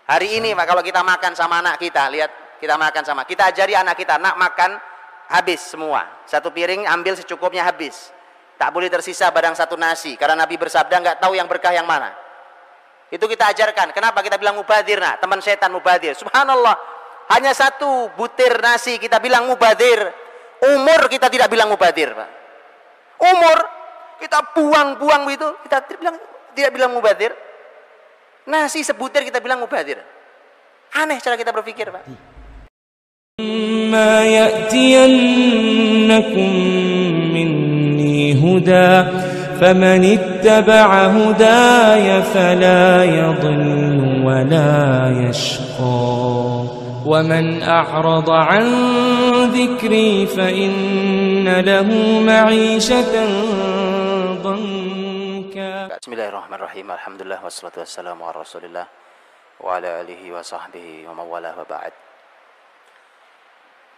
Hari ini kalau kita makan sama anak kita, lihat kita makan sama, kita ajari anak kita, nak makan habis semua. Satu piring ambil secukupnya habis. Tak boleh tersisa badang satu nasi. Karena Nabi bersabda nggak tahu yang berkah yang mana. Itu kita ajarkan. Kenapa kita bilang mubadir, nak? Teman setan mubadir. Subhanallah. Hanya satu butir nasi kita bilang mubadir. Umur kita tidak bilang mubadir, Pak. Umur kita buang-buang itu, kita tidak bilang mubadir. Nasi sebutir kita bilang mubadir. Aneh cara kita berpikir, Pak. Ma ya'tiyannakum minni huda faman ittaba'a hudaya fala yadhillu wa la yashqa wa man a'rada 'an dhikri fa inna lahu ma'ishatan dhanka. Bismillahirrahmanirrahim. Alhamdulillah wassalatu wassalamu ala Rasulillah wa ala alihi wa sahbihi wa mawalah wa ba'd.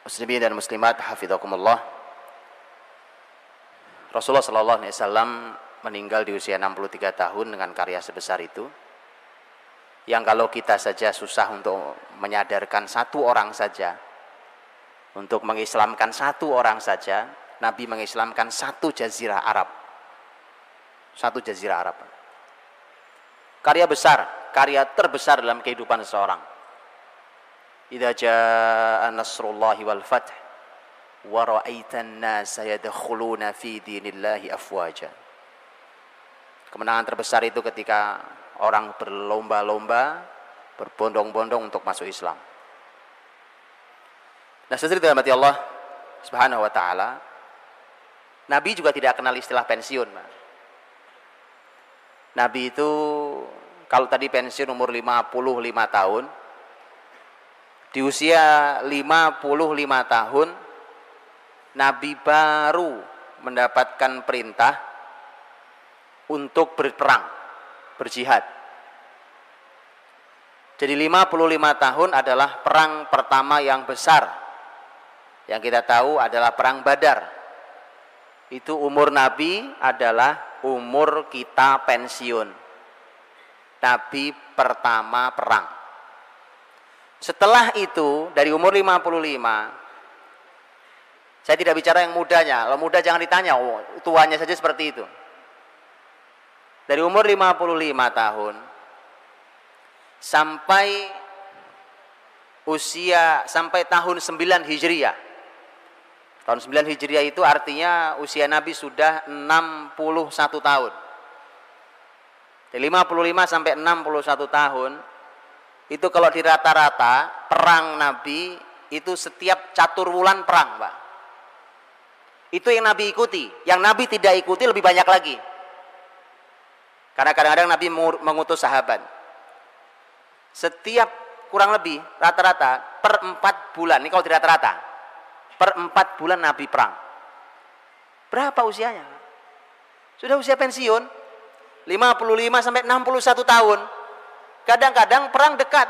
Muslimin dan muslimat hafizakumullah. Rasulullah sallallahu alaihi wasallam meninggal di usia 63 tahun dengan karya sebesar itu. Yang kalau kita saja susah untuk menyadarkan satu orang saja, untuk mengislamkan satu orang saja, Nabi mengislamkan satu jazirah Arab. Satu jazirah Arab. Karya besar, karya terbesar dalam kehidupan seseorang. Idza jaa nasrullahi wal fath wa ra'aitan nasa yadkhuluna fi dinillahi afwaja. Kemenangan terbesar itu ketika orang berlomba-lomba, berbondong-bondong untuk masuk Islam. Nah, sesuai dengan hati Allah Subhanahu wa taala, Nabi juga tidak kenal istilah pensiun, Pak. Nabi itu kalau tadi pensiun umur 55 tahun, di usia 55 tahun Nabi baru mendapatkan perintah untuk berperang, berjihad. Jadi 55 tahun adalah perang pertama yang besar. Yang kita tahu adalah perang Badar. Itu umur Nabi adalah umur kita pensiun. Nabi pertama perang. Setelah itu dari umur 55, saya tidak bicara yang mudanya. Kalau muda jangan ditanya, oh, tuanya saja seperti itu. Dari umur 55 tahun sampai tahun 9 Hijriah. Tahun 9 Hijriah itu artinya usia Nabi sudah 61 tahun. Dari 55 sampai 61 tahun itu kalau di rata-rata perang Nabi itu setiap catur wulan perang, Pak. Itu yang Nabi ikuti. Yang Nabi tidak ikuti lebih banyak lagi. Karena kadang-kadang Nabi mengutus sahabat. Setiap kurang lebih rata-rata per 4 bulan. Ini kalau di rata-rata. Per 4 bulan Nabi perang. Berapa usianya? Sudah usia pensiun. 55 sampai 61 tahun. Kadang-kadang perang dekat.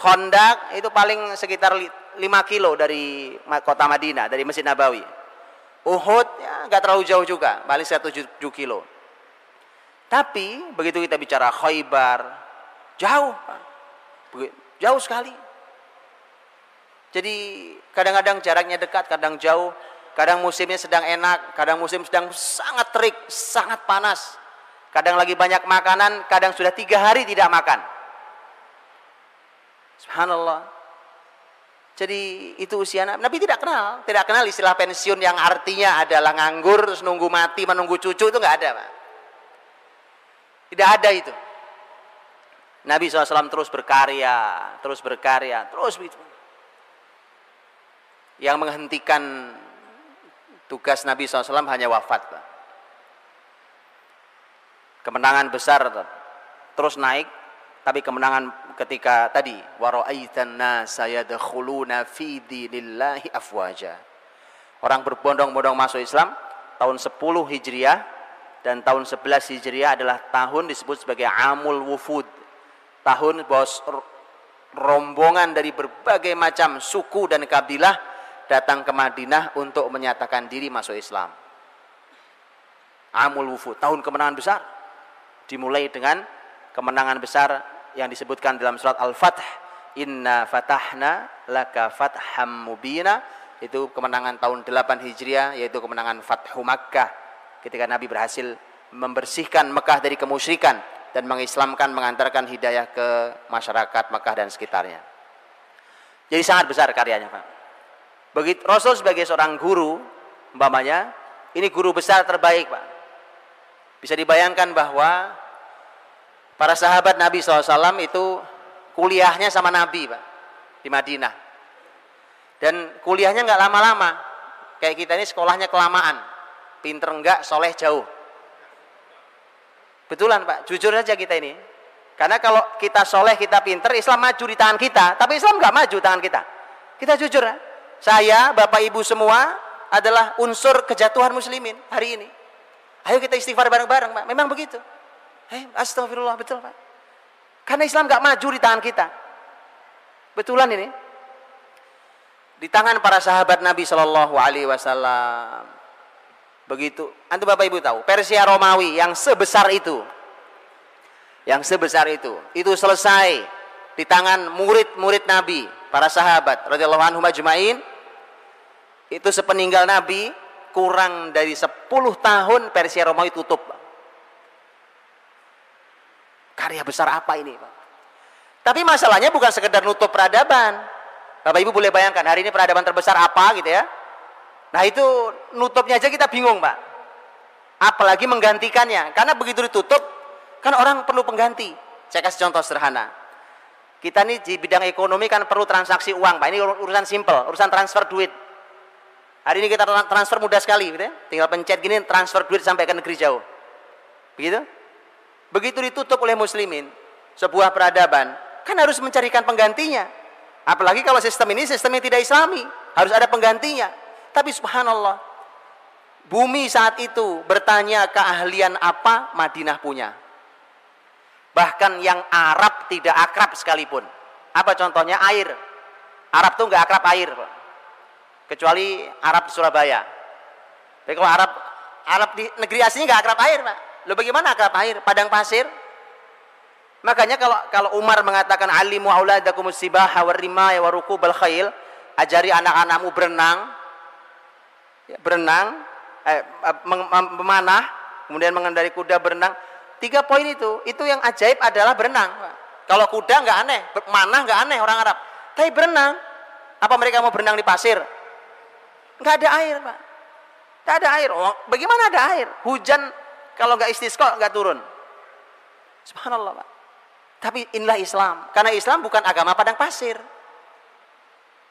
Khandaq itu paling sekitar 5 kilo dari kota Madinah, dari Masjid Nabawi. Uhud ya nggak terlalu jauh juga, paling 7 kilo. Tapi begitu kita bicara Khaybar, jauh, jauh sekali. Jadi kadang-kadang jaraknya dekat, kadang jauh, kadang musimnya sedang enak, kadang musim sedang sangat terik, sangat panas. Kadang lagi banyak makanan, kadang sudah 3 hari tidak makan. Subhanallah. Jadi itu usia Nabi tidak kenal istilah pensiun yang artinya adalah nganggur, terus nunggu mati, menunggu cucu, itu nggak ada, Pak. Tidak ada itu. Nabi SAW terus berkarya, terus begitu. Yang menghentikan tugas Nabi SAW hanya wafat, Pak. Kemenangan besar terus naik, tapi kemenangan ketika tadi wa ra'aitan nasa yadkhuluna fi dinillahi afwaja. Orang berbondong-bondong masuk Islam tahun 10 Hijriah dan tahun 11 Hijriah adalah tahun disebut sebagai Amul Wufud. Tahun bos rombongan dari berbagai macam suku dan kabilah datang ke Madinah untuk menyatakan diri masuk Islam. Amul Wufud, tahun kemenangan besar. Dimulai dengan kemenangan besar yang disebutkan dalam surat Al-Fath, inna fatahna laka fatham mubina, itu kemenangan tahun 8 Hijriah, yaitu kemenangan Fathu Makkah, ketika Nabi berhasil membersihkan Mekah dari kemusyrikan dan mengislamkan, mengantarkan hidayah ke masyarakat Mekah dan sekitarnya. Jadi sangat besar karyanya, Pak. Begitu Rasul sebagai seorang guru, umpamanya, ini guru besar terbaik, Pak. Bisa dibayangkan bahwa para sahabat Nabi SAW itu kuliahnya sama Nabi, Pak, di Madinah. Dan kuliahnya nggak lama-lama. Kayak kita ini sekolahnya kelamaan. Pinter enggak, soleh jauh. Betulan, Pak, jujur saja kita ini. Karena kalau kita soleh, kita pinter, Islam maju di tangan kita. Tapi Islam nggak maju tangan kita. Kita jujur, ya. Saya, Bapak Ibu semua adalah unsur kejatuhan muslimin hari ini. Ayo kita istighfar bareng-bareng, Pak. Memang begitu. Astagfirullah, betul, Pak. Karena Islam nggak maju di tangan kita. Betulan ini. Di tangan para sahabat Nabi Shallallahu Alaihi Wasallam. Begitu. Antum Bapak Ibu tahu, Persia Romawi yang sebesar itu, itu selesai di tangan murid-murid Nabi, para sahabat radhiyallahu anhum ajmain. Itu sepeninggal Nabi, kurang dari 10 tahun Persia Romawi tutup. Karya besar apa ini, Pak? Tapi masalahnya bukan sekedar nutup peradaban. Bapak Ibu boleh bayangkan, hari ini peradaban terbesar apa gitu ya. Nah itu nutupnya aja kita bingung, Pak. Apalagi menggantikannya. Karena begitu ditutup, kan orang perlu pengganti. Saya kasih contoh sederhana. Kita nih di bidang ekonomi kan perlu transaksi uang, Pak. Ini urusan simple, urusan transfer duit. Hari ini kita transfer mudah sekali, gitu ya. Tinggal pencet gini, transfer duit sampai ke negeri jauh. Begitu? Begitu ditutup oleh muslimin, sebuah peradaban, kan harus mencarikan penggantinya. Apalagi kalau sistem ini sistem yang tidak islami, harus ada penggantinya. Tapi subhanallah, bumi saat itu bertanya keahlian apa Madinah punya. Bahkan yang Arab tidak akrab sekalipun. Apa contohnya? Air. Arab tuh nggak akrab air, Pak. Kecuali Arab di Surabaya. Tapi kalau Arab di negeri aslinya nggak akrab air, Pak. Loh bagaimana akrab air? Padang pasir. Makanya kalau Umar mengatakan alimu auladakumus sibaha warimaya warukubal khail, ajari anak-anakmu berenang, memanah, kemudian mengendarai kuda, berenang. 3 poin itu yang ajaib adalah berenang, Pak. Kalau kuda nggak aneh, manah nggak aneh orang Arab. Tapi berenang, apa mereka mau berenang di pasir? Nggak ada air, Pak. Nggak ada air. Oh, bagaimana ada air? Hujan kalau nggak istisqa nggak turun. Subhanallah, Pak. Tapi inilah Islam. Karena Islam bukan agama padang pasir.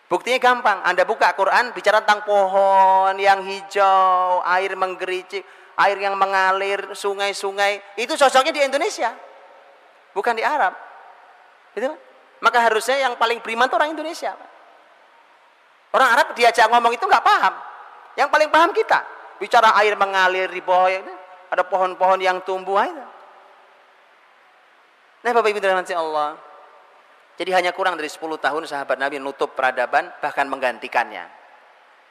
Buktinya gampang. Anda buka Quran bicara tentang pohon yang hijau, air menggericik, air yang mengalir, sungai-sungai. Itu cocoknya di Indonesia, bukan di Arab. Gitu? Maka harusnya yang paling beriman itu orang Indonesia, Pak. Orang Arab diajak ngomong itu nggak paham. Yang paling paham kita. Bicara air mengalir di bawah, ada pohon-pohon yang tumbuh. Nah Bapak Ibu dirahmati Allah. Jadi hanya kurang dari 10 tahun sahabat Nabi menutup peradaban, bahkan menggantikannya.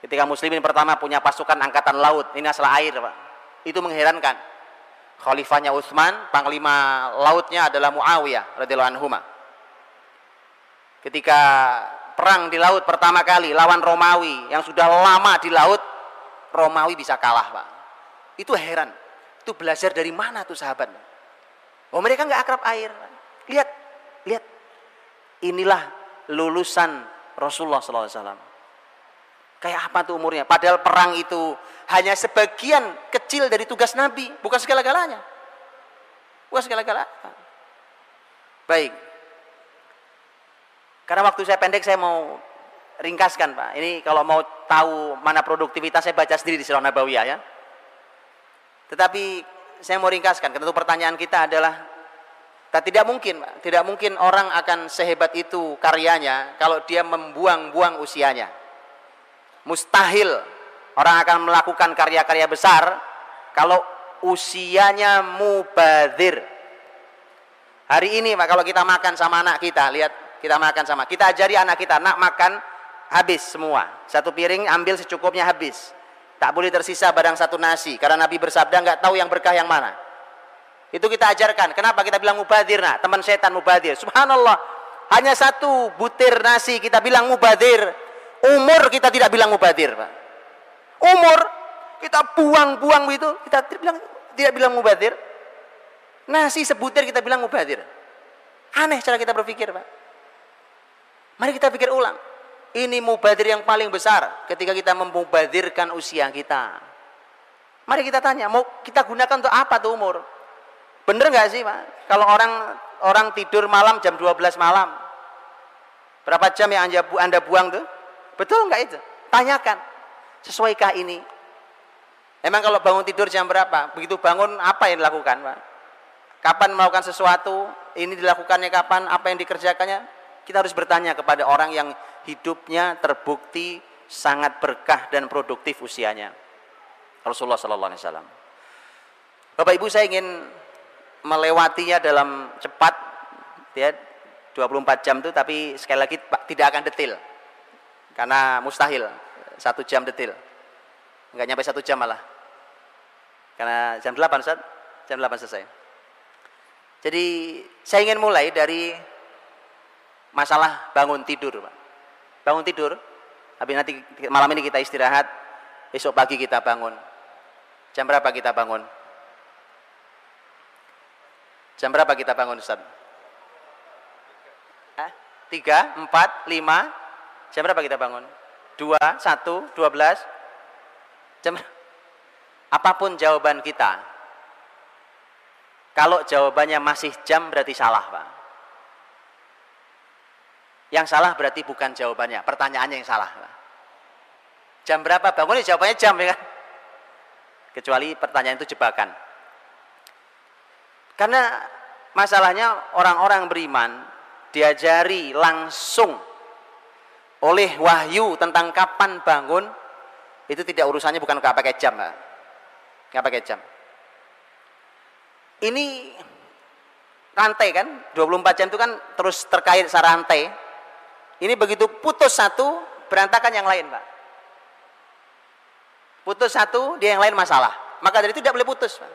Ketika muslimin pertama punya pasukan angkatan laut, ini asal air, Pak. Itu mengherankan. Khalifahnya Utsman, panglima lautnya adalah Muawiyah radhiyallahu anhu. Ketika perang di laut pertama kali lawan Romawi yang sudah lama di laut, Romawi bisa kalah, Pak. Itu heran. Itu belajar dari mana tuh sahabat? Oh mereka nggak akrab air. Lihat. Inilah lulusan Rasulullah SAW. Kayak apa tuh umurnya? Padahal perang itu hanya sebagian kecil dari tugas Nabi, bukan segala-galanya. Bukan segala-galanya. Baik. Karena waktu saya pendek, saya mau ringkaskan, Pak. Ini kalau mau tahu mana produktivitas, saya baca sendiri di Sirah Nabawiyah ya. Tetapi saya mau ringkaskan, karena itu pertanyaan kita adalah, tidak mungkin orang akan sehebat itu karyanya kalau dia membuang-buang usianya. Mustahil orang akan melakukan karya-karya besar kalau usianya mubadzir. Hari ini Pak, kalau kita makan sama anak kita, lihat kita ajari anak kita, nak makan habis semua. Satu piring ambil secukupnya habis. Tak boleh tersisa barang satu nasi, karena Nabi bersabda nggak tahu yang berkah yang mana. Itu kita ajarkan. Kenapa kita bilang mubadir? Nah, teman setan mubadir. Subhanallah. Hanya satu butir nasi kita bilang mubadir. Umur kita tidak bilang mubadir, Pak. Umur kita buang-buang itu, kita tidak bilang mubadir. Nasi sebutir kita bilang mubadir. Aneh cara kita berpikir, Pak. Mari kita pikir ulang. Ini mubadir yang paling besar ketika kita memubadirkan usia kita. Mari kita tanya, mau kita gunakan untuk apa tuh umur? Bener nggak sih, Pak? Kalau orang tidur malam jam 12 malam, berapa jam yang Anda buang tuh? Betul nggak itu? Tanyakan. Sesuaikah ini? Emang kalau bangun tidur jam berapa? Begitu bangun apa yang dilakukan, Pak? Kapan melakukan sesuatu? Ini dilakukannya kapan? Apa yang dikerjakannya? Kita harus bertanya kepada orang yang hidupnya terbukti sangat berkah dan produktif usianya. Rasulullah Sallallahu Alaihi Wasallam. Bapak Ibu, saya ingin melewatinya dalam cepat, ya, 24 jam itu, tapi sekali lagi tidak akan detail karena mustahil 1 jam detail, nggak nyampe 1 jam malah, karena jam 8 Ustaz, jam 8 selesai. Jadi saya ingin mulai dari masalah bangun tidur, Pak. Bangun tidur, habis nanti malam ini kita istirahat, besok pagi kita bangun. Jam berapa kita bangun? Jam berapa kita bangun, Ustaz? 3, 4, 5. Jam berapa kita bangun? 2, 1, 12. Jam. Apapun jawaban kita, kalau jawabannya masih jam berarti salah, Pak. Yang salah berarti bukan jawabannya, pertanyaannya yang salah, Pak. Jam berapa bangun? Jawabannya jam, ya kan? Kecuali pertanyaan itu jebakan. Karena masalahnya orang-orang beriman diajari langsung oleh wahyu tentang kapan bangun, itu tidak urusannya bukan nggak pakai jam, Pak. Nggak pakai jam. Ini rantai kan, 24 jam itu kan terus terkait secara rantai. Ini begitu putus satu, berantakan yang lain, Pak. Putus satu, dia yang lain masalah. Maka dari itu tidak boleh putus, Pak.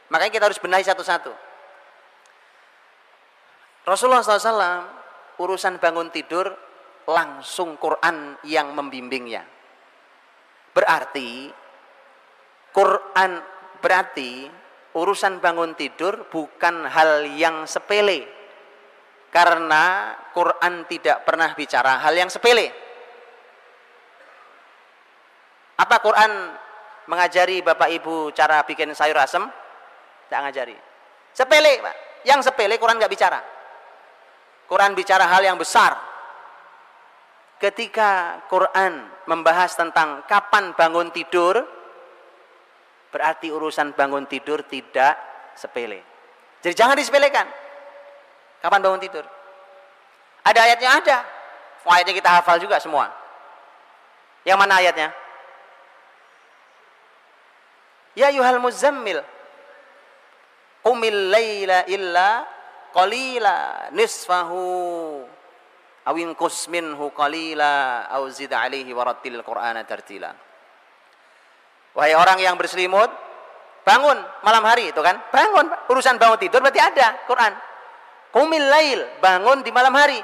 Makanya kita harus benahi satu-satu. Rasulullah SAW urusan bangun tidur langsung Quran yang membimbingnya. Berarti urusan bangun tidur bukan hal yang sepele. Karena Quran tidak pernah bicara hal yang sepele. Apa Quran mengajari Bapak Ibu cara bikin sayur asem? Tidak ngajari. Sepele, Pak. Yang sepele Quran nggak bicara. Quran bicara hal yang besar. Ketika Quran membahas tentang kapan bangun tidur, berarti urusan bangun tidur tidak sepele. Jadi jangan disepelekan. Kapan bangun tidur? Ada ayatnya, ada. Ayatnya kita hafal juga semua. Yang mana ayatnya? Ya ayyuhal muzammil qumil laila illa qalila nisfahu aw inqus minhu qalila aw zid alaihi warattilil qur'ana tartila. Wahai orang yang berselimut, bangun malam hari, itu kan? Bangun, urusan bangun tidur berarti ada Quran. Qumil lail, bangun di malam hari.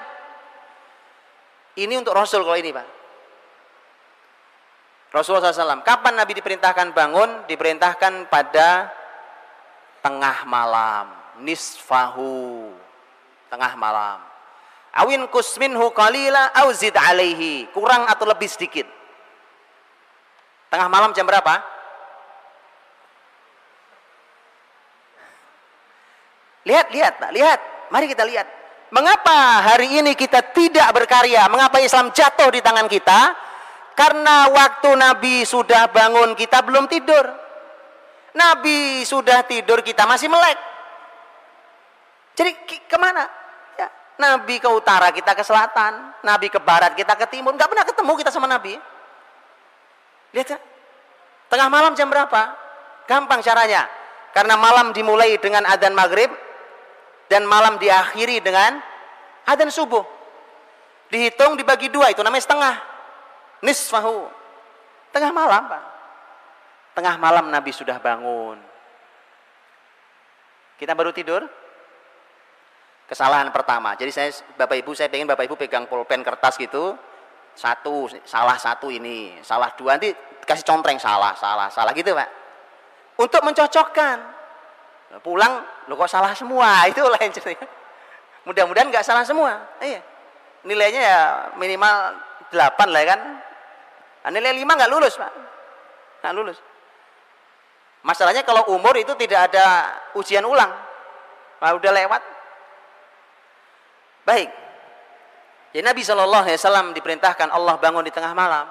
Ini untuk Rasul kalau ini, Pak. Rasulullah SAW, kapan Nabi diperintahkan bangun? Diperintahkan pada tengah malam, nisfahu, tengah malam. Awin kusminhu qalila au zid alaihi, kurang atau lebih sedikit. Tengah malam jam berapa? Lihat, Pak, lihat. Mari kita lihat. Mengapa hari ini kita tidak berkarya? Mengapa Islam jatuh di tangan kita? Karena waktu Nabi sudah bangun, kita belum tidur. Nabi sudah tidur, kita masih melek. Jadi kemana? Ya, Nabi ke utara, kita ke selatan. Nabi ke barat, kita ke timur. Nggak pernah ketemu kita sama Nabi. Lihat ya. Tengah malam jam berapa? Gampang caranya. Karena malam dimulai dengan adzan maghrib dan malam diakhiri dengan adzan subuh. Dihitung dibagi 2, itu namanya setengah. Nisfahu. Tengah malam, Pak. Tengah malam Nabi sudah bangun. Kita baru tidur. Kesalahan pertama. Jadi Bapak Ibu, saya pengen Bapak Ibu pegang pulpen kertas gitu. Salah satu ini, salah dua, nanti kasih contreng salah gitu Pak. Untuk mencocokkan. Pulang, lo kok salah semua, itu lain cerita. Mudah-mudahan nggak salah semua. Iya. Nilainya ya minimal 8 lah kan. Nah, nilai 5 nggak lulus Pak. Nggak lulus. Masalahnya kalau umur itu tidak ada ujian ulang. Nah, udah lewat. Baik. Jadi Nabi SAW diperintahkan Allah bangun di tengah malam.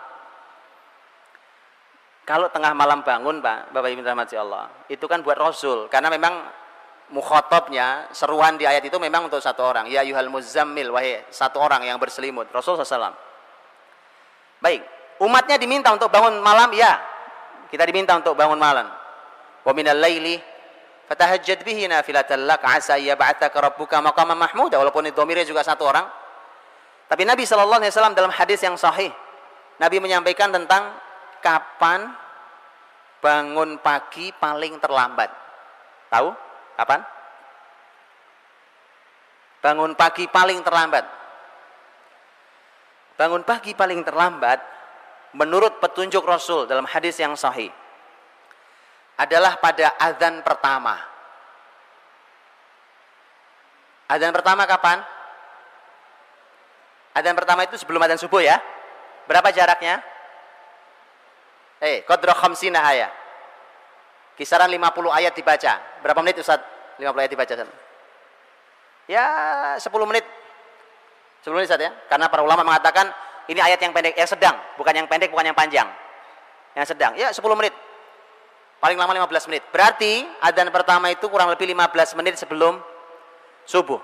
Kalau tengah malam bangun Pak, Bapak Ibu rahmati Allah, itu kan buat Rasul. Karena memang mukhatabnya, seruan di ayat itu memang untuk satu orang. Ya ayyuhal muzammil, wahai satu orang yang berselimut. Rasul SAW. Baik. Umatnya diminta untuk bangun malam, ya. Kita diminta untuk bangun malam. Wa minal laili fatahajjad bihi nafilatan lak asa yab'atsaka rabbuka maqaman mahmuda. Walaupun itu dhamirnya juga satu orang. Tapi Nabi SAW dalam hadis yang sahih, Nabi menyampaikan tentang kapan bangun pagi paling terlambat. Tahu? Kapan? Bangun pagi paling terlambat. Bangun pagi paling terlambat menurut petunjuk Rasul dalam hadis yang sahih adalah pada azan pertama. Azan pertama kapan? Azan pertama itu sebelum azan subuh ya. Berapa jaraknya? Qadra khamsina ayat. Kisaran 50 ayat dibaca. Berapa menit Ustaz? 50 ayat dibaca. Ya 10 menit. 10 menit Ustaz ya. Karena para ulama mengatakan ini ayat yang pendek, yang sedang, bukan yang pendek, bukan yang panjang. Yang sedang. Ya 10 menit. Paling lama 15 menit. Berarti adzan pertama itu kurang lebih 15 menit sebelum subuh.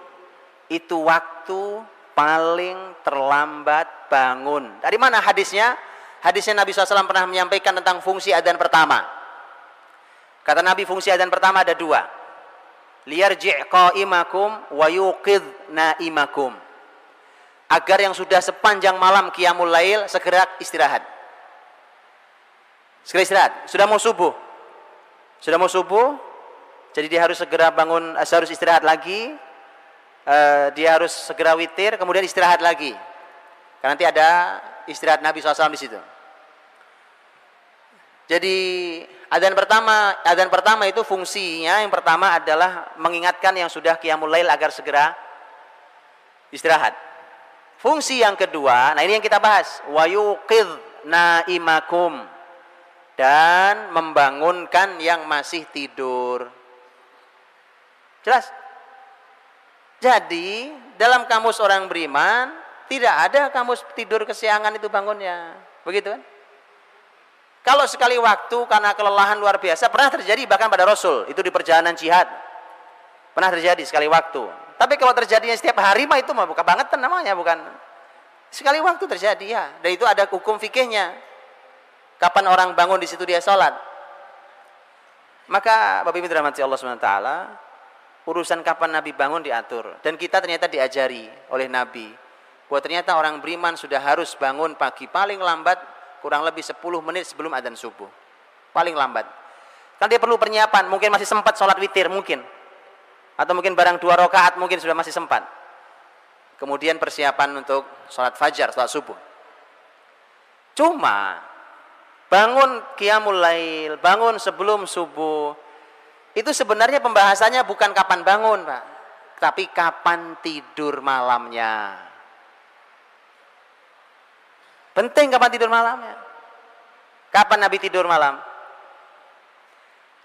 Itu waktu paling terlambat bangun. Dari mana hadisnya? Hadisnya Nabi SAW pernah menyampaikan tentang fungsi adzan pertama. Kata Nabi, fungsi adzan pertama ada 2. Liyarji' qa'imakum wa yuqidh na'imakum. Agar yang sudah sepanjang malam qiyamul lail segera istirahat. Segera istirahat. Sudah mau subuh, jadi dia harus segera bangun, harus istirahat lagi. Dia harus segera witir, kemudian istirahat lagi. Karena nanti ada istirahat Nabi SAW di situ. Jadi adzan pertama itu fungsinya yang pertama adalah mengingatkan yang sudah qiyamul lail agar segera istirahat. Fungsi yang kedua, nah ini yang kita bahas, wa yuqidh na'imakum, dan membangunkan yang masih tidur. Jelas? Jadi dalam kamus orang beriman tidak ada kamus tidur kesiangan itu bangunnya, begitu kan? Kalau sekali waktu karena kelelahan luar biasa pernah terjadi bahkan pada Rasul, itu di perjalanan jihad pernah terjadi sekali waktu. Tapi kalau terjadinya setiap hari mah itu mah bukan bangetan namanya, bukan sekali waktu terjadi ya. Dan itu ada hukum fikihnya. Kapan orang bangun di situ dia sholat. Maka Bapak Ibu dirahmati Allah SWT, urusan kapan Nabi bangun diatur. Dan kita ternyata diajari oleh Nabi bahwa ternyata orang beriman sudah harus bangun pagi paling lambat kurang lebih 10 menit sebelum adzan subuh. Paling lambat. Kan dia perlu persiapan, mungkin masih sempat sholat witir mungkin. Atau mungkin barang 2 rakaat mungkin sudah masih sempat. Kemudian persiapan untuk sholat fajar, sholat subuh. Cuma bangun qiyamul lail, bangun sebelum subuh, itu sebenarnya pembahasannya bukan kapan bangun Pak, tapi kapan tidur malamnya. Penting kapan tidur malamnya. Kapan Nabi tidur malam?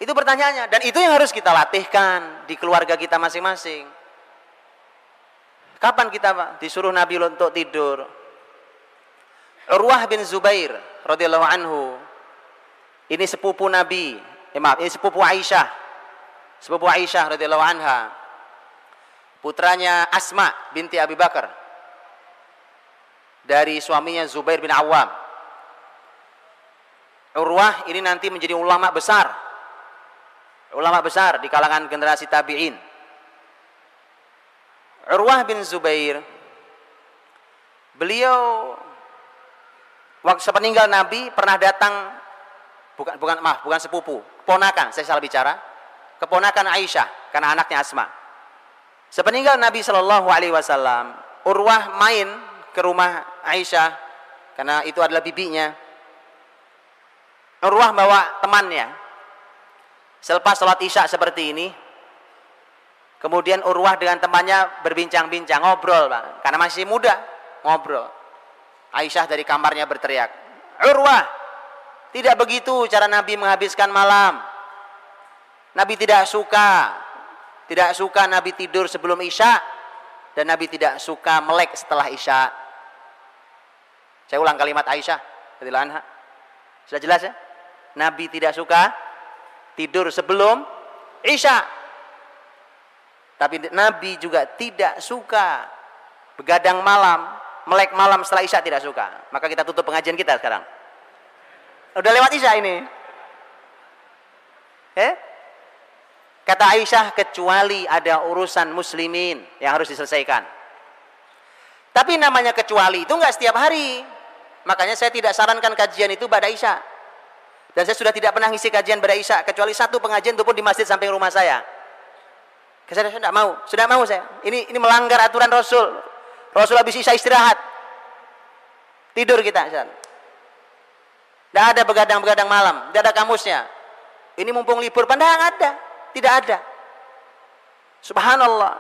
Itu pertanyaannya. Dan itu yang harus kita latihkan di keluarga kita masing-masing. Kapan kita Pak, disuruh Nabi untuk tidur? Urwah bin Zubair radhiyallahu anhu, ini sepupu Nabi, ini sepupu Aisyah. Sepupu Aisyah radhiyallahu anha. Putranya Asma binti Abi Bakar. Dari suaminya Zubair bin Awam. Urwah ini nanti menjadi ulama besar. Ulama besar di kalangan generasi tabi'in. Urwah bin Zubair, beliau waktu sepeninggal Nabi pernah datang, bukan sepupu, ponakan, saya salah bicara, keponakan Aisyah, karena anaknya Asma. Sepeninggal Nabi Shallallahu Alaihi Wasallam, Urwah main ke rumah Aisyah, karena itu adalah bibinya. Urwah bawa temannya. Selepas sholat Isya seperti ini, kemudian Urwah dengan temannya berbincang-bincang, ngobrol, Pak, karena masih muda, ngobrol. Aisyah dari kamarnya berteriak, Urwah, tidak begitu cara Nabi menghabiskan malam. Nabi tidak suka Nabi tidur sebelum Isya, dan Nabi tidak suka melek setelah Isya. Saya ulang kalimat Aisyah radhiyallahu anha. Sudah jelas ya? Nabi tidak suka tidur sebelum Isya. Tapi Nabi juga tidak suka begadang malam, melek malam setelah Isya, tidak suka. Maka kita tutup pengajian kita sekarang. Udah lewat Isya ini. Kata Aisyah, kecuali ada urusan muslimin yang harus diselesaikan. Tapi namanya kecuali itu nggak setiap hari. Makanya saya tidak sarankan kajian itu pada Isya. Dan saya sudah tidak pernah ngisi kajian pada Isya, kecuali satu pengajian itu pun di masjid samping rumah saya. Saya sudah mau saya. Ini melanggar aturan Rasul. Rasul habis Isya istirahat. Tidur kita. Tidak ada begadang-begadang malam, tidak ada kamusnya. Ini mumpung libur, padahal ada. Tidak ada. Subhanallah.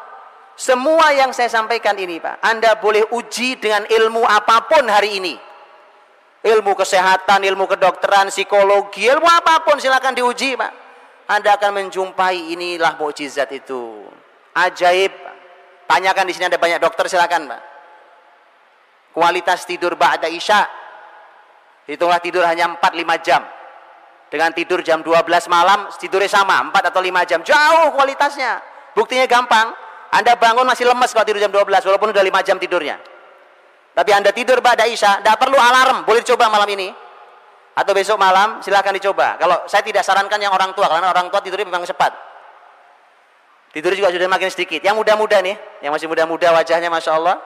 Semua yang saya sampaikan ini, Pak, Anda boleh uji dengan ilmu apapun hari ini. Ilmu kesehatan, ilmu kedokteran, psikologi, ilmu apapun silakan diuji, Pak. Anda akan menjumpai inilah mukjizat itu. Ajaib. Tanyakan di sini ada banyak dokter, silakan, Pak. Kualitas tidur ba'da Isya. Hitunglah tidur hanya 4-5 jam. Dengan tidur jam 12 malam, tidurnya sama, 4 atau 5 jam. Jauh kualitasnya. Buktinya gampang. Anda bangun masih lemes kalau tidur jam 12, walaupun udah 5 jam tidurnya. Tapi Anda tidur ba'da Isya, tidak perlu alarm. Boleh dicoba malam ini. Atau besok malam, silakan dicoba. Kalau saya tidak sarankan yang orang tua, karena orang tua tidurnya memang cepat. Tidur juga sudah makin sedikit. Yang muda-muda nih, yang masih muda-muda wajahnya Masya Allah.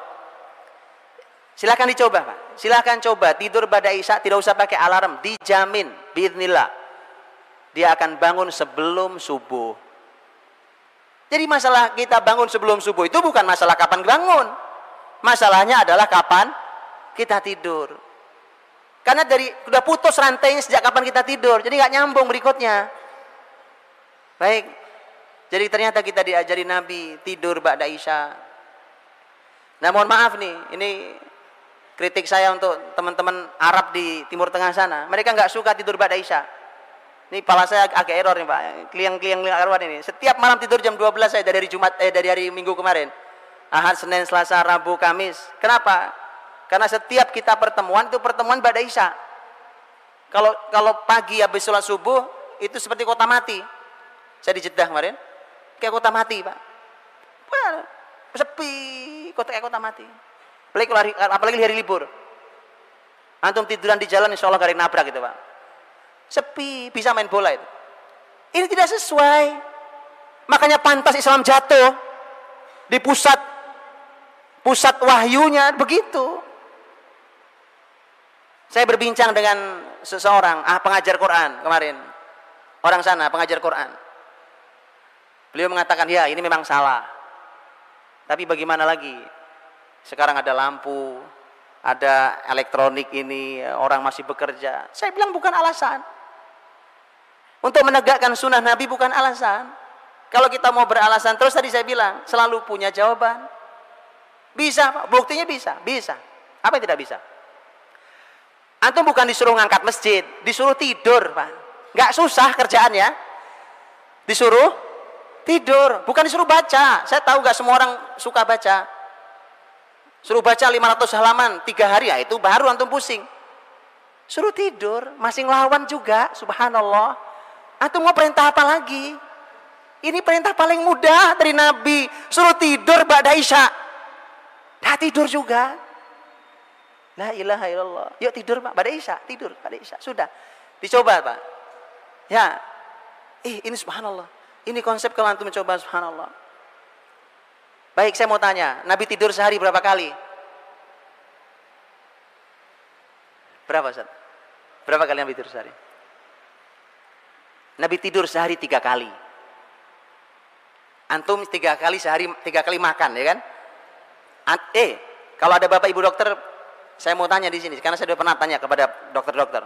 Silakan dicoba, Pak. Silakan coba tidur ba'da Isya, tidak usah pakai alarm. Dijamin, biidznillah. Dia akan bangun sebelum subuh. Jadi masalah kita bangun sebelum subuh itu bukan masalah kapan bangun. Masalahnya adalah kapan kita tidur. Karena sudah putus rantainya sejak kapan kita tidur. Jadi nggak nyambung berikutnya. Baik. Jadi ternyata kita diajari Nabi tidur ba'da Isya. Nah, mohon maaf nih, ini kritik saya untuk teman-teman Arab di Timur Tengah sana. Mereka nggak suka tidur ba'da Isya. Ini kepala saya agak error nih, Pak. Kliang-kliang error ini. Setiap malam tidur jam 12 saya dari hari Minggu kemarin. Ahad, Senin, Selasa, Rabu, Kamis. Kenapa? Karena setiap kita pertemuan itu pertemuan ba'da Isya. Kalau pagi habis sholat subuh itu seperti kota mati. Saya di Jeddah kemarin, kayak kota mati, Pak. Wah, sepi, kayak kota mati. Apalagi hari libur. Antum tiduran di jalan, insya Allah gak ada yang nabrak gitu, Pak. Sepi, bisa main bola itu. Ini tidak sesuai. Makanya pantas Islam jatuh di pusat wahyunya begitu. Saya berbincang dengan seseorang pengajar Quran kemarin. Orang sana pengajar Quran. Beliau mengatakan, ya ini memang salah. Tapi bagaimana lagi? Sekarang ada lampu, ada elektronik ini, orang masih bekerja. Saya bilang bukan alasan. Untuk menegakkan sunnah Nabi bukan alasan. Kalau kita mau beralasan terus, tadi saya bilang selalu punya jawaban. Bisa, Pak. Buktinya bisa. Apa yang tidak bisa? Antum bukan disuruh ngangkat masjid, disuruh tidur, Pak. Nggak susah kerjaannya. Disuruh tidur, bukan disuruh baca. Saya tahu nggak semua orang suka baca. Suruh baca 500 halaman 3 hari, ya itu baru antum pusing. Suruh tidur, masih ngelawan juga, subhanallah. Antum mau perintah apa lagi? Ini perintah paling mudah dari Nabi. Suruh tidur ba'da Isya. Dah tidur juga. La ilaha illallah. Yuk tidur, Pak, ba'da Isya, tidur ba'da Isya. Sudah. Dicoba, Pak. Ya. Ini subhanallah. Ini konsep kalau antum mencoba, subhanallah. Baik, saya mau tanya, Nabi tidur sehari berapa kali? Berapa, Ustaz? Berapa kali Nabi tidur sehari? Nabi tidur sehari 3 kali. Antum 3 kali sehari 3 kali makan, ya kan? Kalau ada bapak ibu dokter, saya mau tanya di sini, karena saya sudah pernah tanya kepada dokter-dokter.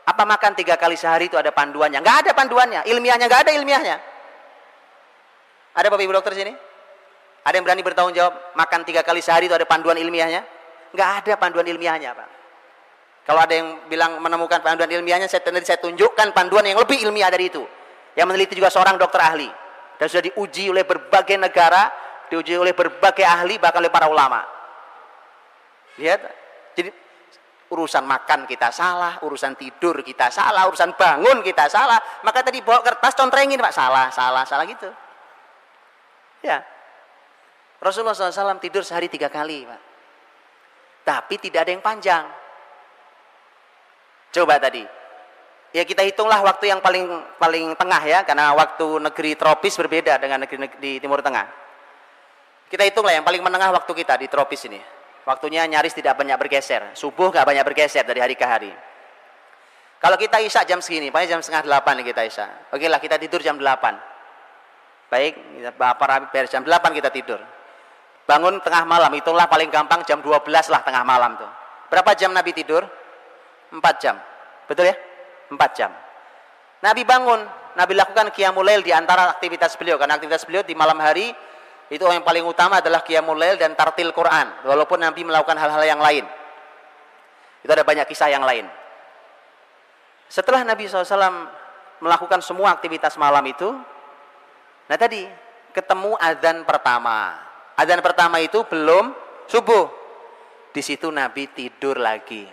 Apa makan 3 kali sehari itu ada panduannya? Nggak ada panduannya, ilmiahnya nggak ada ilmiahnya. Ada bapak ibu dokter sini? Ada yang berani bertanggung jawab makan 3 kali sehari itu ada panduan ilmiahnya? Nggak ada panduan ilmiahnya, Pak. Kalau ada yang bilang menemukan panduan ilmiahnya, saya tunjukkan panduan yang lebih ilmiah dari itu. Yang meneliti juga seorang dokter ahli. Dan sudah diuji oleh berbagai negara, diuji oleh berbagai ahli, bahkan oleh para ulama. Lihat, jadi urusan makan kita salah, urusan tidur kita salah, urusan bangun kita salah. Maka tadi bawa kertas contrengin, Pak, salah gitu. Ya, Rasulullah SAW tidur sehari 3 kali, Pak. Tapi tidak ada yang panjang. Coba tadi, ya kita hitunglah waktu yang paling tengah ya, karena waktu negeri tropis berbeda dengan negeri di Timur Tengah. Kita hitunglah yang paling menengah waktu kita di tropis ini. Waktunya nyaris tidak banyak bergeser, subuh gak banyak bergeser dari hari ke hari. Kalau kita isya jam segini, paling jam 7:30 kita isya. Oke lah, kita tidur jam 8. Baik, jam 8 kita tidur. Bangun tengah malam, hitunglah paling gampang jam 12 lah tengah malam tuh. Berapa jam Nabi tidur? 4 jam. Betul ya? 4 jam. Nabi bangun, Nabi lakukan qiyamul lail di antara aktivitas beliau, karena aktivitas beliau di malam hari itu yang paling utama adalah qiyamul lail dan tartil Quran, walaupun Nabi melakukan hal-hal yang lain. Itu ada banyak kisah yang lain. Setelah Nabi SAW melakukan semua aktivitas malam itu, nah tadi ketemu adzan pertama. Adzan pertama itu belum subuh. Di situ Nabi tidur lagi.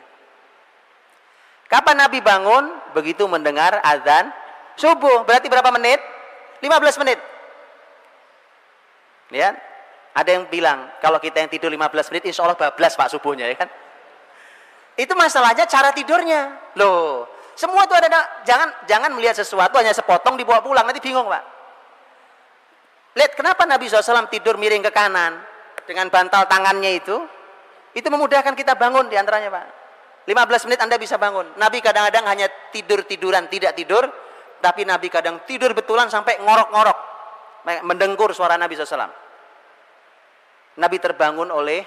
Kapan Nabi bangun? Begitu mendengar azan subuh. Berarti berapa menit? 15 menit. Lihat, ada yang bilang kalau kita yang tidur 15 menit, insya Allah bablas Pak subuhnya, ya kan? Itu masalahnya cara tidurnya. Loh, semua itu ada. Jangan melihat sesuatu hanya sepotong dibawa pulang, nanti bingung Pak. Lihat kenapa Nabi SAW tidur miring ke kanan dengan bantal tangannya itu memudahkan kita bangun diantaranya Pak. 15 menit Anda bisa bangun. Nabi kadang-kadang hanya tidur-tiduran, tidak tidur, tapi Nabi kadang tidur betulan sampai ngorok-ngorok, mendengkur suara Nabi SAW. Nabi terbangun oleh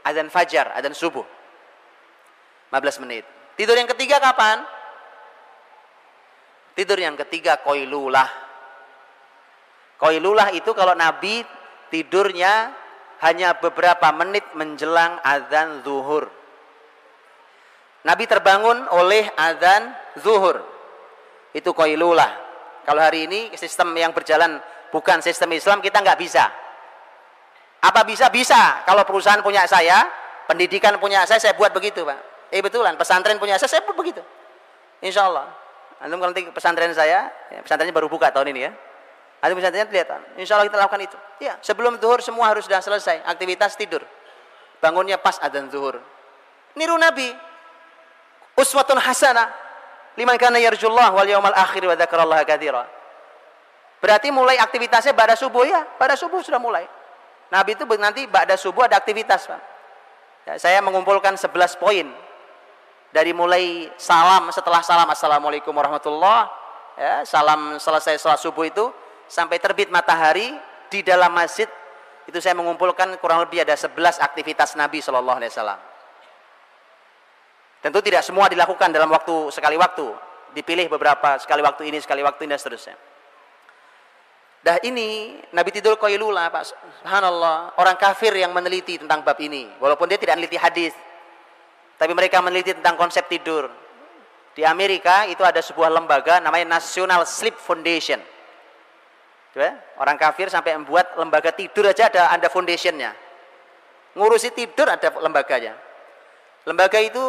azan fajar, azan subuh. 15 menit. Tidur yang ketiga kapan? Tidur yang ketiga qailulah. Qailulah itu kalau Nabi tidurnya hanya beberapa menit menjelang azan zuhur. Nabi terbangun oleh azan zuhur. Itu qailulah. Kalau hari ini sistem yang berjalan bukan sistem Islam, kita nggak bisa. Apa bisa? Bisa. Kalau perusahaan punya saya, pendidikan punya saya buat begitu Pak. Betulan, pesantren punya saya buat begitu. Insya Allah. Antum kalau nanti pesantren saya, pesantrennya baru buka tahun ini ya. Antum pesantrennya kelihatan. Insya Allah kita lakukan itu. Ya, sebelum zuhur semua harus sudah selesai. Aktivitas tidur. Bangunnya pas azan zuhur. Niru Nabi. Uswatun hasanah liman kana yarjullah wal yaumal akhir wa dzakarallaha katsira. Berarti mulai aktivitasnya pada subuh ya, pada subuh sudah mulai. Nabi itu nanti pada subuh ada aktivitas, Pak. Ya, saya mengumpulkan 11 poin. Dari mulai salam, setelah salam assalamualaikum warahmatullah, ya, salam selesai salat subuh itu sampai terbit matahari di dalam masjid itu saya mengumpulkan kurang lebih ada 11 aktivitas Nabi sallallahu alaihi wasallam. Tentu tidak semua dilakukan dalam sekali waktu, dipilih beberapa, sekali waktu ini dan seterusnya. Dah ini Nabi tidur qailulah Pak. Subhanallah, orang kafir yang meneliti tentang bab ini, walaupun dia tidak meneliti hadis, tapi mereka meneliti tentang konsep tidur. Di Amerika itu ada sebuah lembaga namanya National Sleep Foundation. Orang kafir sampai membuat lembaga tidur aja ada foundationnya. Ngurusi tidur ada lembaganya. Lembaga itu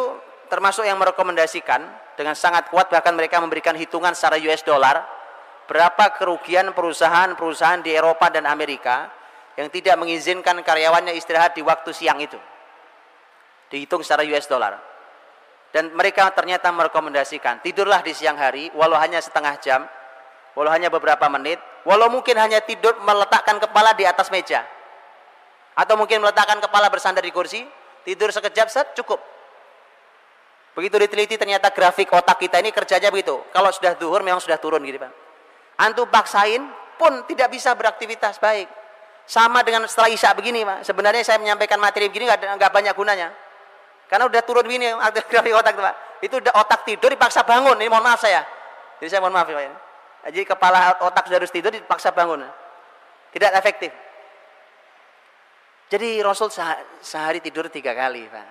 termasuk yang merekomendasikan dengan sangat kuat, bahkan mereka memberikan hitungan secara US dollar berapa kerugian perusahaan-perusahaan di Eropa dan Amerika yang tidak mengizinkan karyawannya istirahat di waktu siang itu. Dihitung secara US dollar. Dan mereka ternyata merekomendasikan tidurlah di siang hari walau hanya setengah jam, walau hanya beberapa menit, walau mungkin hanya tidur meletakkan kepala di atas meja, atau mungkin meletakkan kepala bersandar di kursi, tidur sekejap cukup. Begitu diteliti ternyata grafik otak kita ini kerjanya begitu. Kalau sudah zuhur memang sudah turun gitu Pak. Antum paksain pun tidak bisa beraktivitas baik. Sama dengan setelah Isya begini, Pak. Sebenarnya saya menyampaikan materi begini nggak banyak gunanya. Karena udah turun begini grafik otak itu, Pak. Itu udah otak tidur dipaksa bangun. Ini mohon maaf saya. Jadi saya mohon maaf ya, Pak. Jadi kepala otak sudah harus tidur dipaksa bangun. Tidak efektif. Jadi Rasul sehari tidur 3 kali, Pak.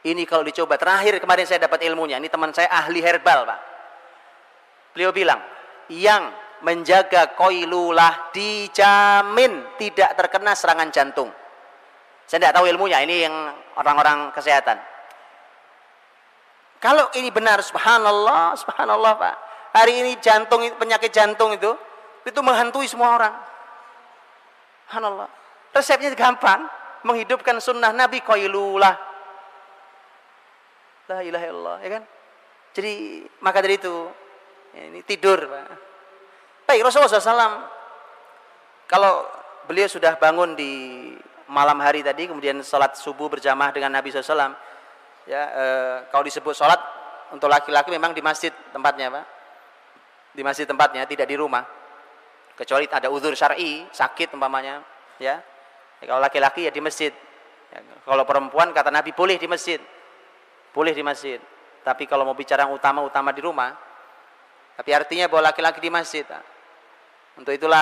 Ini kalau dicoba, terakhir kemarin saya dapat ilmunya. Ini teman saya ahli herbal, Pak. Beliau bilang, yang menjaga qailulah dijamin tidak terkena serangan jantung. Saya tidak tahu ilmunya, ini yang orang-orang kesehatan. Kalau ini benar, subhanallah, subhanallah, Pak. Hari ini penyakit jantung itu menghantui semua orang. Subhanallah. Resepnya gampang, menghidupkan sunnah Nabi qailulah. La ilaha illallah, ya kan? Jadi maka dari itu ini tidur, Pak. Baik, Rasulullah SAW kalau beliau sudah bangun di malam hari tadi, kemudian sholat subuh berjamaah dengan Nabi SAW, ya, kalau disebut sholat untuk laki-laki memang di masjid tempatnya, Pak. Di masjid tempatnya, tidak di rumah. Kecuali ada uzur syar'i, sakit umpamanya, ya. Kalau laki-laki ya di masjid. Ya, kalau perempuan kata Nabi boleh di masjid. Boleh di masjid. Tapi kalau mau bicara yang utama di rumah. Tapi artinya bahwa laki-laki di masjid, Pak. Untuk itulah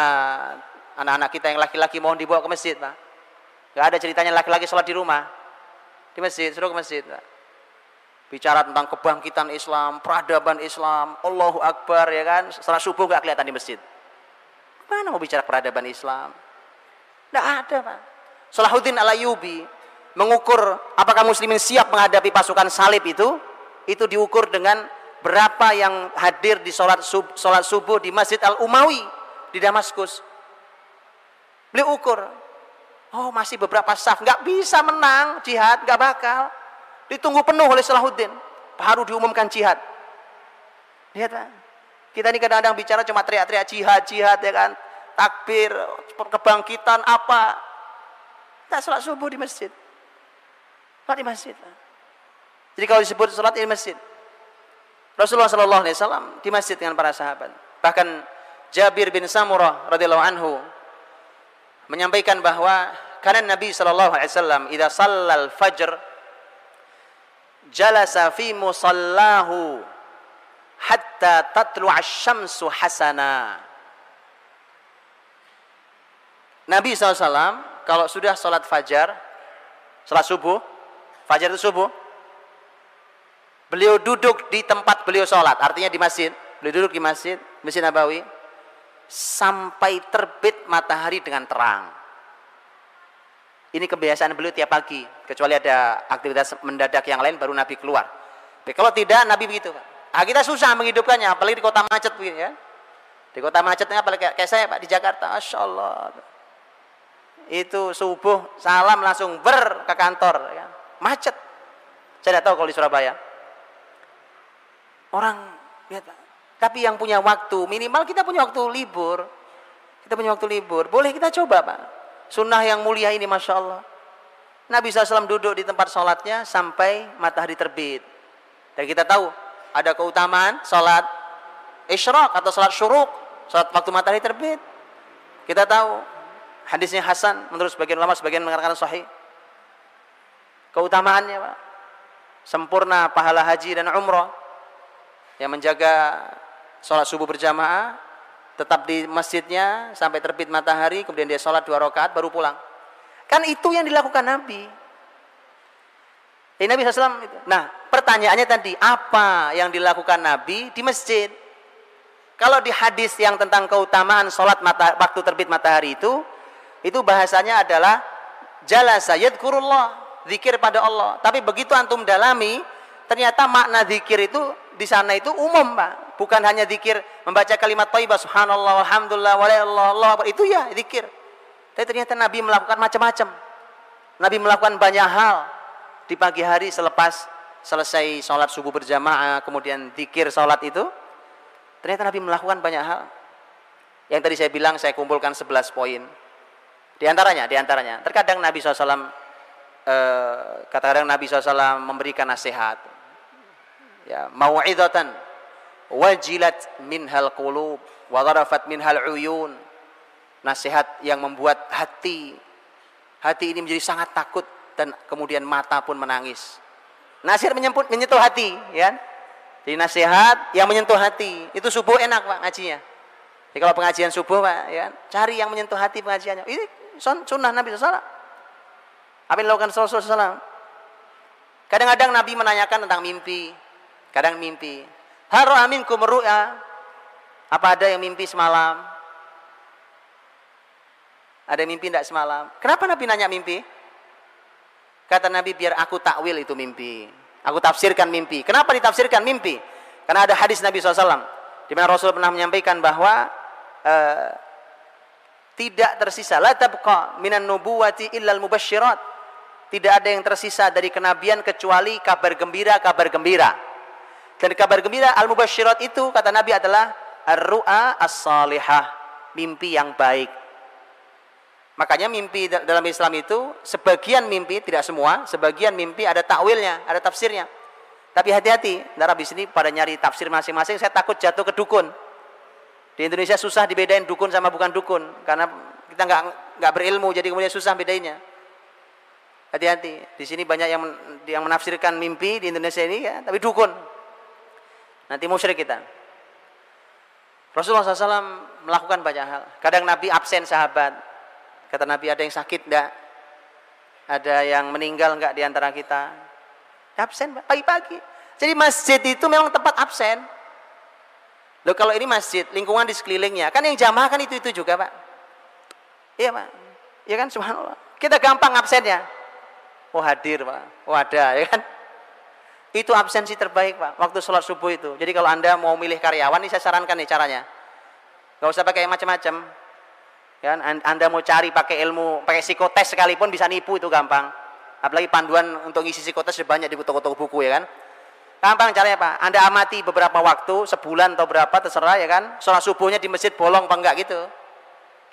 anak-anak kita yang laki-laki mohon dibawa ke masjid, Pak. Gak ada ceritanya laki-laki sholat di rumah. Di masjid, suruh ke masjid, Pak. Bicara tentang kebangkitan Islam, peradaban Islam, Allahu Akbar, ya kan. Setelah subuh gak kelihatan di masjid. Mana mau bicara peradaban Islam? Tidak ada, Pak. Salahuddin Al-Ayyubi mengukur apakah muslimin siap menghadapi pasukan salib itu diukur dengan berapa yang hadir di sholat subuh di Masjid Al-Umawi di Damaskus. Beliau ukur, oh masih beberapa saf, nggak bisa menang jihad, nggak bakal. Ditunggu penuh oleh Salahuddin, baru diumumkan jihad. Lihat, Pak. Kita ini kadang-kadang bicara cuma teriak-teriak jihad, ya kan? Takbir, kebangkitan apa? Kita sholat subuh di masjid. Sholat di masjid, Pak. Jadi kalau disebut sholat di masjid, Rasulullah SAW di masjid dengan para sahabat. Bahkan Jabir bin Samurah radhiyallahu anhu menyampaikan bahwa karena Nabi SAW idza shallal fajr jalasa fi musallahu hatta tatlu'a asy-syamsu hasana. Nabi SAW kalau sudah sholat fajar, sholat subuh, fajar itu subuh, beliau duduk di tempat beliau sholat, artinya di masjid. Beliau duduk di Masjid Nabawi sampai terbit matahari dengan terang. Ini kebiasaan beliau tiap pagi, kecuali ada aktivitas mendadak yang lain baru Nabi keluar. Tapi kalau tidak, Nabi begitu, Pak. Kita susah menghidupkannya, apalagi di kota macet begini, ya. Di kota macetnya, apalagi kayak saya, Pak, di Jakarta, Masya Allah. Itu subuh, salam langsung ke kantor, ya. Macet. Saya tidak tahu kalau di Surabaya. Orang, lihat, Pak. Tapi yang punya waktu, minimal kita punya waktu libur. Kita punya waktu libur. Boleh kita coba, Pak. Sunnah yang mulia ini, Masya Allah. Nabi SAW duduk di tempat sholatnya sampai matahari terbit. Dan kita tahu, ada keutamaan sholat isyraq atau sholat syuruk. Sholat waktu matahari terbit. Kita tahu, hadisnya Hasan, menurut sebagian ulama, sebagian mengatakan sahih. Keutamaannya, Pak. Sempurna pahala haji dan umrah. Yang menjaga sholat subuh berjamaah, tetap di masjidnya sampai terbit matahari, kemudian dia sholat 2 rakaat baru pulang. Kan itu yang dilakukan Nabi. Nabi SAW itu. Nah, pertanyaannya tadi, apa yang dilakukan Nabi di masjid? Kalau di hadis yang tentang keutamaan sholat waktu terbit matahari itu bahasanya adalah jalasa yadhkurullah, zikir pada Allah. Tapi begitu antum dalami, ternyata makna zikir itu di sana itu umum, Pak. Bukan hanya zikir membaca kalimat thayyibah subhanallah walhamdulillah wa la ilaha illallah, itu ya zikir. Tapi ternyata Nabi melakukan macam-macam. Nabi melakukan banyak hal di pagi hari selepas selesai sholat subuh berjamaah, kemudian zikir sholat itu. Ternyata Nabi melakukan banyak hal. Yang tadi saya bilang, saya kumpulkan 11 poin. Di antaranya, terkadang Nabi SAW Nabi SAW memberikan nasihat, ya, mau'izatan wajilat minhal qulub wa dharafat minhal uyun. nasihat yang membuat hati ini menjadi sangat takut dan kemudian mata pun menangis. Nasihat menyentuh hati, ya. Jadi nasihat yang menyentuh hati. Itu subuh enak Pak ngajinya. Jadi kalau pengajian subuh Pak, ya, cari yang menyentuh hati pengajiannya. Ini sunnah Nabi SAW. Apa yang dilakukan Rasulullah SAW? Kadang-kadang Nabi menanyakan tentang mimpi. Kadang mimpi. Hal ra'a minkum ru'ya? Apa ada yang mimpi semalam? Ada mimpi tidak semalam? Kenapa Nabi nanya mimpi? Kata Nabi, biar aku takwil itu mimpi. Aku tafsirkan mimpi. Kenapa ditafsirkan mimpi? Karena ada hadis Nabi SAW, di mana Rasul pernah menyampaikan bahwa tidak tersisa, la tabqa minan nubuwati illal mubasyirat. Tidak ada yang tersisa dari kenabian kecuali kabar gembira. Dan kabar gembira al-mubasyirat itu, kata Nabi, adalah ar-ru'a as-salihah, mimpi yang baik. Makanya mimpi dalam Islam itu, sebagian mimpi, tidak semua, sebagian mimpi ada takwilnya, ada tafsirnya. Tapi hati-hati, ntar habis ini pada nyari tafsir masing-masing, saya takut jatuh ke dukun. Di Indonesia susah dibedain dukun sama bukan dukun, karena kita nggak berilmu, jadi kemudian susah bedainnya. Hati-hati, di sini banyak yang menafsirkan mimpi di Indonesia ini, ya, tapi dukun. Nanti musyrik kita. Rasulullah SAW melakukan banyak hal. Kadang Nabi absen sahabat. Kata Nabi, ada yang sakit enggak? Ada yang meninggal enggak di antara kita? Absen pagi-pagi. Jadi masjid itu memang tempat absen. Loh, kalau ini masjid, lingkungan di sekelilingnya, kan yang jamaah kan itu juga Pak. Iya Pak. Iya kan, subhanallah. Kita gampang absennya. Oh hadir Pak. Oh ada, ya kan. Itu absensi terbaik Pak, waktu sholat subuh itu. Jadi kalau Anda mau milih karyawan, ini saya sarankan nih caranya. Gak usah pakai macam-macam. Ya, Anda mau cari pakai ilmu, pakai psikotes sekalipun bisa nipu, itu gampang. Apalagi panduan untuk ngisi psikotes banyak di toko-toko buku, ya kan. Gampang caranya Pak. Anda amati beberapa waktu, sebulan atau berapa terserah, ya kan. Sholat subuhnya di masjid bolong apa enggak gitu.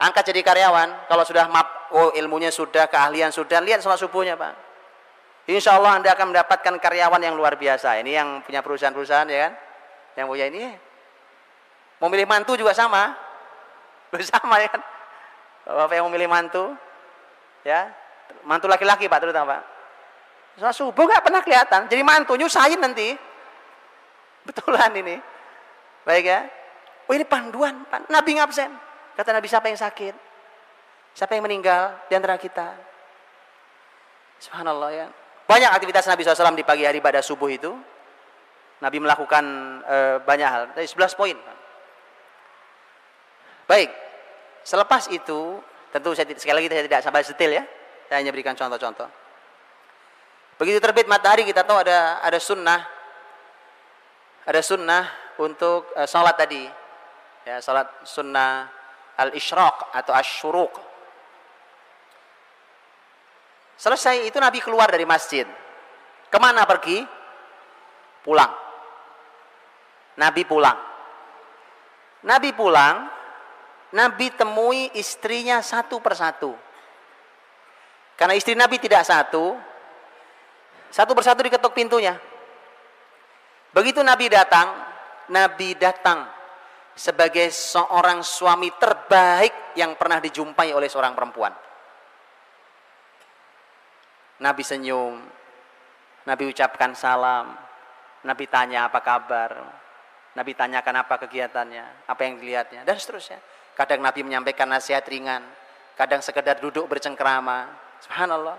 Angkat jadi karyawan. Kalau sudah ilmunya sudah, keahlian sudah, lihat sholat subuhnya Pak. Insya Allah Anda akan mendapatkan karyawan yang luar biasa. Ini yang punya perusahaan-perusahaan, ya kan. Yang punya ini. Mau milih mantu juga sama. Sama, ya kan. Bapak yang memilih mantu, ya, mantu laki-laki Pak, terutama Pak. Sholat subuh nggak pernah kelihatan, jadi mantu nyusahin nanti. Betulan ini, baik ya. Oh ini panduan, Pak. Nabi ngabsen. Kata Nabi, siapa yang sakit, siapa yang meninggal di antara kita. Subhanallah, ya. Banyak aktivitas Nabi SAW di pagi hari pada subuh itu. Nabi melakukan banyak hal. Dari 11 poin. Baik. Selepas itu, tentu sekali lagi saya tidak sampai detail ya. Saya hanya berikan contoh-contoh. Begitu terbit matahari kita tahu ada sunnah. Ada sunnah untuk salat tadi. Ya, salat sunnah al-isyraq atau asy-syuruq. Selesai itu Nabi keluar dari masjid. Kemana pergi? Pulang. Nabi pulang. Nabi temui istrinya satu persatu. Karena istri Nabi tidak satu persatu diketuk pintunya. Begitu Nabi datang sebagai seorang suami terbaik yang pernah dijumpai oleh seorang perempuan. Nabi senyum, Nabi ucapkan salam, Nabi tanya apa kabar, Nabi tanyakan apa kegiatannya, apa yang dilihatnya, dan seterusnya. Kadang Nabi menyampaikan nasihat ringan, kadang sekedar duduk bercengkrama. Subhanallah.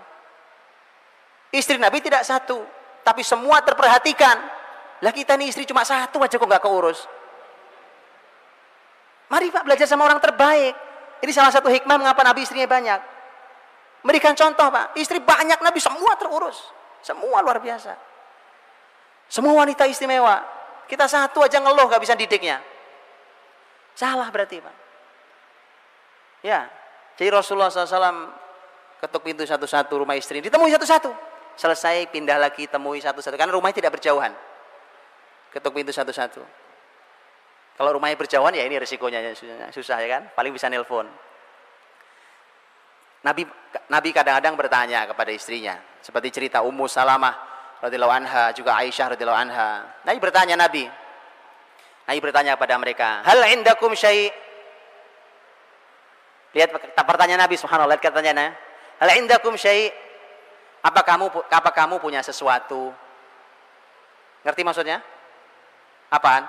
Istri Nabi tidak satu, tapi semua terperhatikan. Lah kita nih istri cuma satu aja kok nggak keurus. Mari Pak belajar sama orang terbaik. Ini salah satu hikmah mengapa Nabi istrinya banyak. Berikan contoh Pak, istri banyak Nabi semua terurus, semua luar biasa. Semua wanita istimewa. Kita satu aja ngeluh nggak bisa didiknya. Salah berarti Pak. Ya, jadi Rasulullah SAW ketuk pintu satu-satu rumah istri, ditemui satu-satu. Selesai pindah lagi temui satu-satu, karena rumahnya tidak berjauhan. Ketuk pintu satu-satu. Kalau rumahnya berjauhan ya ini resikonya susah ya kan, paling bisa nelpon. Nabi kadang-kadang bertanya kepada istrinya, seperti cerita Ummu Salamah radhiyallahu anha, juga Aisyah radhiyallahu anha. Nabi bertanya bertanya kepada mereka, hal indakum syai'? Lihat pertanyaan Nabi, subhanallah, lihat pertanyaannya. Hal indakum syai'? Apa kamu punya sesuatu? Ngerti maksudnya? Apaan?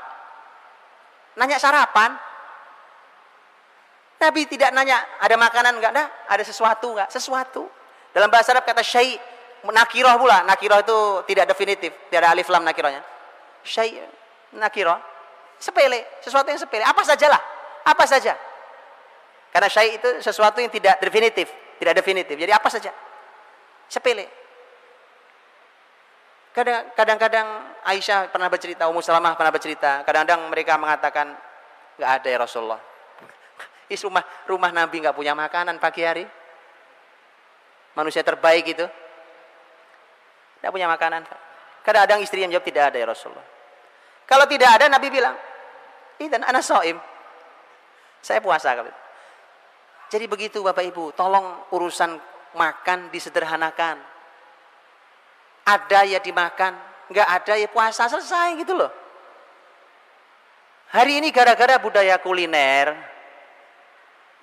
Nanya sarapan. Nabi tidak nanya ada makanan enggak, ada sesuatu enggak? Sesuatu. Dalam bahasa Arab kata syai' nakirah pula. Nakirah itu tidak definitif, tidak ada alif lam nakirahnya. Syai' nakirah, sepele, sesuatu yang sepele, apa sajalah, apa saja. Karena syai' itu sesuatu yang tidak definitif, tidak definitif. Jadi apa saja, sepele. Kadang-kadang Aisyah pernah bercerita, Ummu Salamah pernah bercerita, kadang-kadang mereka mengatakan, nggak ada ya Rasulullah. Rumah Nabi nggak punya makanan pagi hari. Manusia terbaik itu nggak punya makanan. Kadang-kadang istri yang jawab, tidak ada ya Rasulullah. Kalau tidak ada, Nabi bilang, idzan ana shaim, saya puasa. Jadi begitu Bapak Ibu, tolong urusan makan disederhanakan. Ada ya dimakan, nggak ada ya puasa, selesai gitu loh. Hari ini gara-gara budaya kuliner,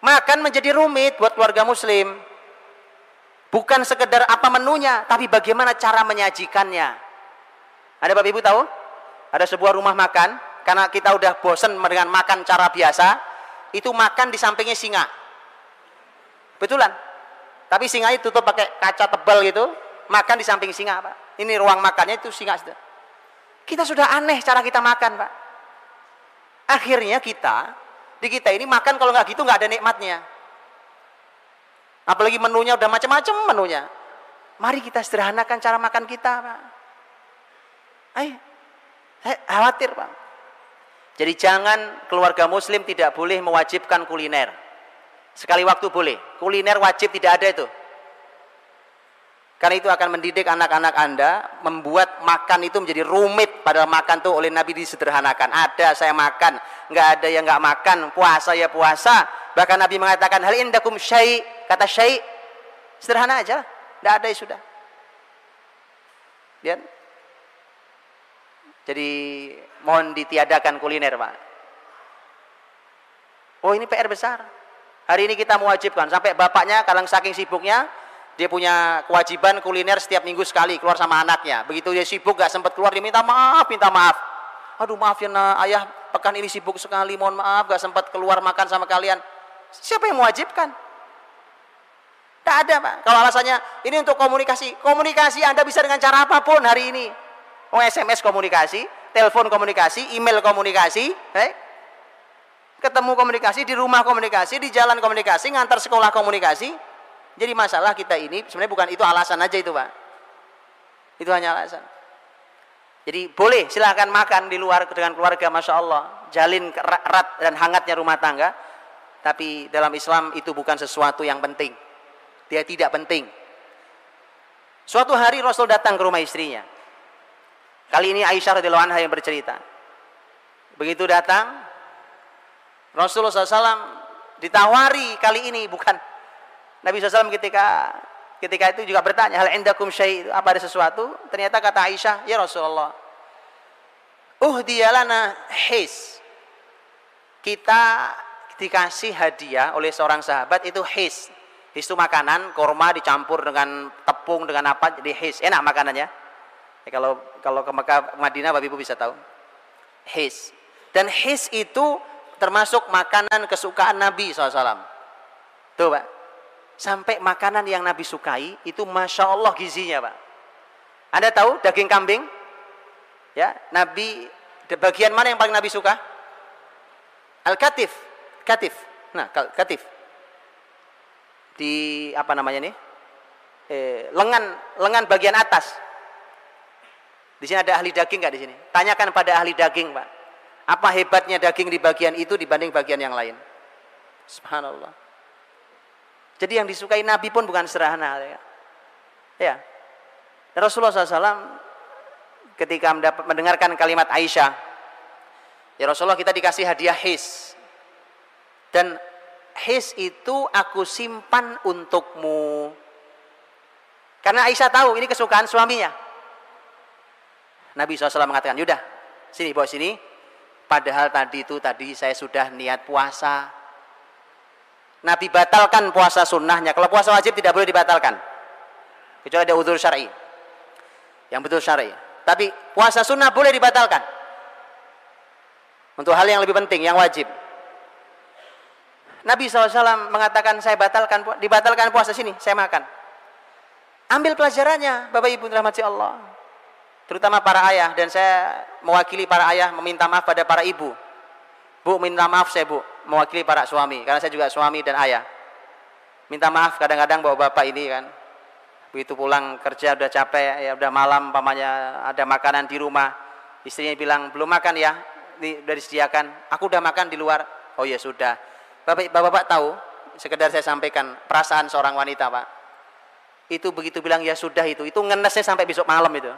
makan menjadi rumit buat keluarga muslim. Bukan sekedar apa menunya, tapi bagaimana cara menyajikannya. Ada Bapak Ibu tahu? Ada sebuah rumah makan, karena kita udah bosen dengan makan cara biasa, itu makan di sampingnya singa. Betulan. Tapi singa itu tutup pakai kaca tebal gitu, makan di samping singa, Pak. Ini ruang makannya itu singa. Kita sudah aneh cara kita makan, Pak. Akhirnya di kita ini makan kalau nggak gitu nggak ada nikmatnya. Apalagi menunya udah macam-macam menunya. Mari kita sederhanakan cara makan kita, Pak. Ayo, saya khawatir, Pak. Jadi jangan keluarga muslim tidak boleh mewajibkan kuliner. Sekali waktu boleh, kuliner wajib tidak ada itu. Karena itu akan mendidik anak-anak Anda, membuat makan itu menjadi rumit. Padahal makan tuh oleh Nabi disederhanakan. Ada saya makan, nggak ada yang nggak makan. Puasa ya puasa. Bahkan Nabi mengatakan, hal indakum syai', kata syai', sederhana aja, nggak ada ya sudah. Lihat. Jadi mohon ditiadakan kuliner, Pak. Oh ini PR besar. Hari ini kita mewajibkan, sampai bapaknya kalau saking sibuknya, dia punya kewajiban kuliner setiap minggu sekali keluar sama anaknya. Begitu dia sibuk gak sempat keluar, dia minta maaf. Aduh maaf ya ayah, pekan ini sibuk sekali, mohon maaf gak sempat keluar makan sama kalian. Siapa yang mewajibkan? Tak ada, Pak. Kalau alasannya ini untuk komunikasi, komunikasi Anda bisa dengan cara apapun hari ini. SMS komunikasi, telepon komunikasi, email komunikasi, ketemu komunikasi, di rumah komunikasi, di jalan komunikasi, ngantar sekolah komunikasi. Jadi masalah kita ini sebenarnya bukan itu alasan aja itu, Pak. Itu hanya alasan. Jadi boleh silakan makan di luar dengan keluarga, Masya Allah. Jalin erat dan hangatnya rumah tangga. Tapi dalam Islam itu bukan sesuatu yang penting. Dia tidak penting. Suatu hari Rasul datang ke rumah istrinya. Kali ini Aisyah radhiyallahu anha yang bercerita. Begitu datang, Rasulullah SAW ditawari kali ini bukan. Nabi SAW ketika itu juga bertanya, hal indakum syai', apa ada sesuatu? Ternyata kata Aisyah, ya Rasulullah, uhdiyalana his. Kita dikasih hadiah oleh seorang sahabat itu his. His itu makanan, korma dicampur dengan tepung dengan apa, jadi his. Enak makanannya. Ya, kalau ke Mekah, Madinah, Bapak Ibu bisa tahu. His. Dan his itu termasuk makanan kesukaan Nabi SAW. Tuh, Pak. Sampai makanan yang Nabi sukai itu Masya Allah gizinya, Pak. Anda tahu daging kambing? Ya, Nabi, bagian mana yang paling Nabi suka? Al-katif. Katif. Nah, katif. Di apa namanya nih? Lengan bagian atas. Di sini ada ahli daging nggak di sini? Tanyakan pada ahli daging, Pak. Apa hebatnya daging di bagian itu dibanding bagian yang lain? Subhanallah. Jadi yang disukai Nabi pun bukan sederhana. Ya. Rasulullah SAW ketika mendengarkan kalimat Aisyah, ya Rasulullah kita dikasih hadiah his. Dan his itu aku simpan untukmu. Karena Aisyah tahu ini kesukaan suaminya. Nabi SAW mengatakan, yaudah sini bawa sini. Padahal tadi saya sudah niat puasa. Nabi batalkan puasa sunnahnya. Kalau puasa wajib tidak boleh dibatalkan, kecuali ada udzur syar'i, yang betul syar'i. Tapi puasa sunnah boleh dibatalkan untuk hal yang lebih penting, yang wajib. Nabi SAW mengatakan, saya dibatalkan puasa sini, saya makan. Ambil pelajarannya, Bapak Ibu dirahmati Allah, terutama para ayah, dan saya mewakili para ayah meminta maaf pada para ibu. Bu, minta maaf saya, Bu, mewakili para suami, karena saya juga suami dan ayah. Minta maaf kadang-kadang bahwa bapak ini kan begitu pulang kerja udah capek, ya udah malam, pamannya ada makanan di rumah, istrinya bilang belum makan ya, udah disediakan, aku udah makan di luar. Oh ya sudah. Bapak tahu, sekedar saya sampaikan perasaan seorang wanita, Pak. Itu begitu bilang ya sudah, itu ngenesnya sampai besok malam itu.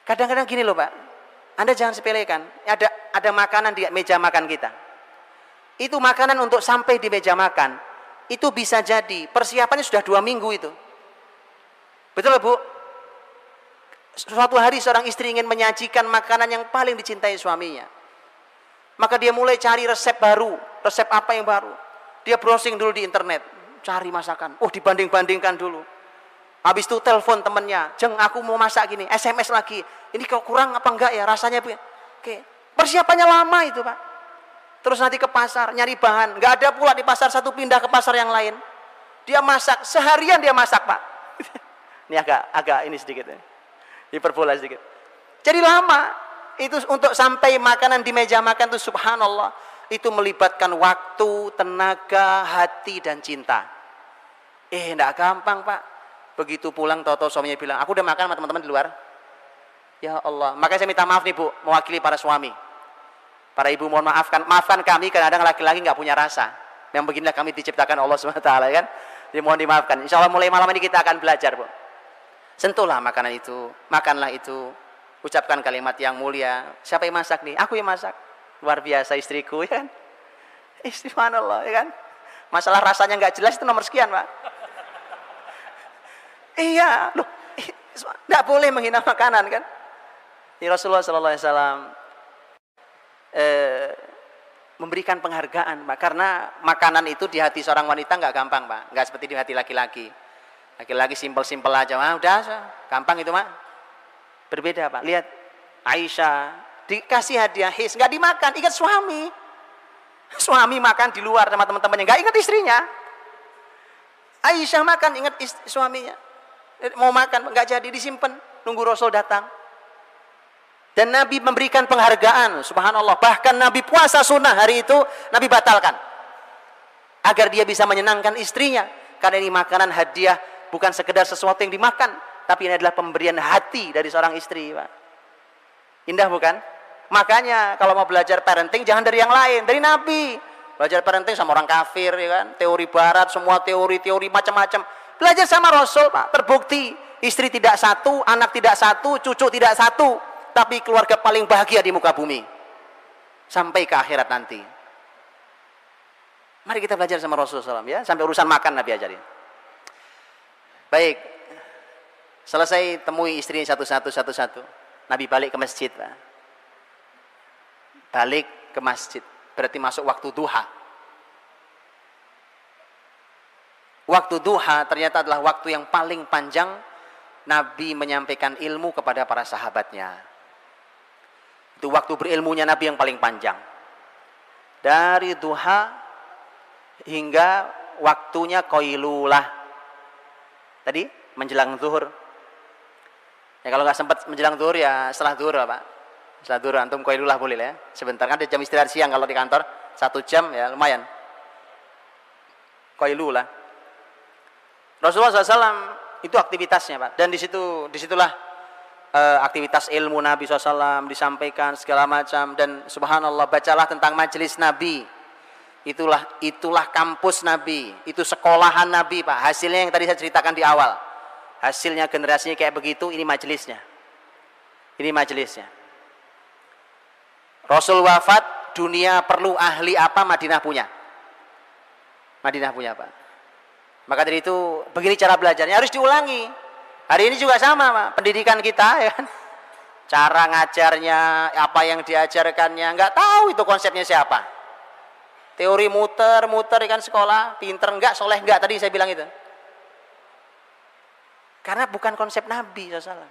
Kadang-kadang gini loh, Pak. Anda jangan sepelekan, ada makanan di meja makan kita. Itu makanan untuk sampai di meja makan, itu bisa jadi persiapannya sudah 2 minggu itu. Betul Bu? Suatu hari seorang istri ingin menyajikan makanan yang paling dicintai suaminya. Maka dia mulai cari resep baru, resep apa yang baru. Dia browsing dulu di internet, cari masakan. Oh, dibanding-bandingkan dulu. Habis itu telepon temennya, Jeng, aku mau masak gini, SMS lagi. Ini kok kurang apa enggak ya rasanya? Oke. Persiapannya lama itu, Pak. Terus nanti ke pasar nyari bahan, nggak ada pula di pasar satu, pindah ke pasar yang lain. Dia masak seharian, dia masak, Pak. Ini agak ini sedikit ini. Hiperbola sedikit. Jadi lama itu untuk sampai makanan di meja makan itu, subhanallah, itu melibatkan waktu, tenaga, hati dan cinta. Enggak gampang, Pak. Begitu pulang tahu-tahu suaminya bilang, aku udah makan sama teman-teman di luar. Ya Allah, makanya saya minta maaf nih Bu, mewakili para suami. Para ibu mohon maafkan kami, kadang-kadang laki-laki nggak punya rasa. Yang beginilah kami diciptakan Allah SWT kan. Jadi mohon dimaafkan. Insya Allah mulai malam ini kita akan belajar Bu. Sentuhlah makanan itu, makanlah itu, ucapkan kalimat yang mulia. Siapa yang masak nih? Aku yang masak. Luar biasa istriku ya kan. Subhanallah ya kan. Masalah rasanya nggak jelas itu nomor sekian Pak. Iya, loh, nggak boleh menghina makanan kan? Ini Rasulullah SAW memberikan penghargaan, Pak, karena makanan itu di hati seorang wanita nggak gampang, Pak, nggak seperti di hati laki-laki. Laki-laki simpel-simpel aja, udah, gampang itu, Pak. Berbeda, Pak. Lihat Aisyah dikasih hadiah his, nggak dimakan, ingat suami. Suami makan di luar sama teman-temannya, nggak ingat istrinya. Aisyah makan, ingat suaminya. Mau makan nggak jadi, disimpan nunggu Rasul datang. Dan Nabi memberikan penghargaan, subhanallah. Bahkan Nabi puasa sunnah hari itu Nabi batalkan agar dia bisa menyenangkan istrinya, karena ini makanan hadiah, bukan sekedar sesuatu yang dimakan, tapi ini adalah pemberian hati dari seorang istri, Pak. Indah bukan? Makanya kalau mau belajar parenting jangan dari yang lain, dari Nabi. Belajar parenting sama orang kafir ya kan, teori barat, semua teori-teori macam-macam. Belajar sama Rasul, Pak. Terbukti istri tidak satu, anak tidak satu, cucu tidak satu, tapi keluarga paling bahagia di muka bumi sampai ke akhirat nanti. Mari kita belajar sama Rasul SAW ya, sampai urusan makan Nabi ajarin. Baik, selesai temui istrinya satu-satu. Nabi balik ke masjid, Pak. Balik ke masjid berarti masuk waktu duha. Waktu duha ternyata adalah waktu yang paling panjang Nabi menyampaikan ilmu kepada para sahabatnya. Itu waktu berilmunya Nabi yang paling panjang. Dari duha hingga waktunya qailulah. Tadi menjelang zuhur. Ya kalau nggak sempat menjelang zuhur ya setelah zuhur Pak. Setelah zuhur antum qailulah boleh ya. Sebentar kan ada jam istirahat siang kalau di kantor 1 jam ya lumayan. Qailulah. Rasulullah SAW itu aktivitasnya Pak, dan disitulah aktivitas ilmu Nabi SAW disampaikan segala macam. Dan subhanallah, bacalah tentang majelis Nabi, itulah kampus Nabi, itu sekolahan Nabi Pak. Hasilnya yang tadi saya ceritakan di awal, hasilnya generasinya kayak begitu. Ini majelisnya, Rasul wafat, dunia perlu ahli apa? Madinah punya Pak. Maka dari itu begini cara belajarnya, harus diulangi. Hari ini juga sama Pak, pendidikan kita ya kan, cara ngajarnya, apa yang diajarkannya, nggak tahu itu konsepnya siapa. Teori muter-muter kan sekolah, pinter enggak, soleh enggak, tadi saya bilang itu. Karena bukan konsep Nabi SAW.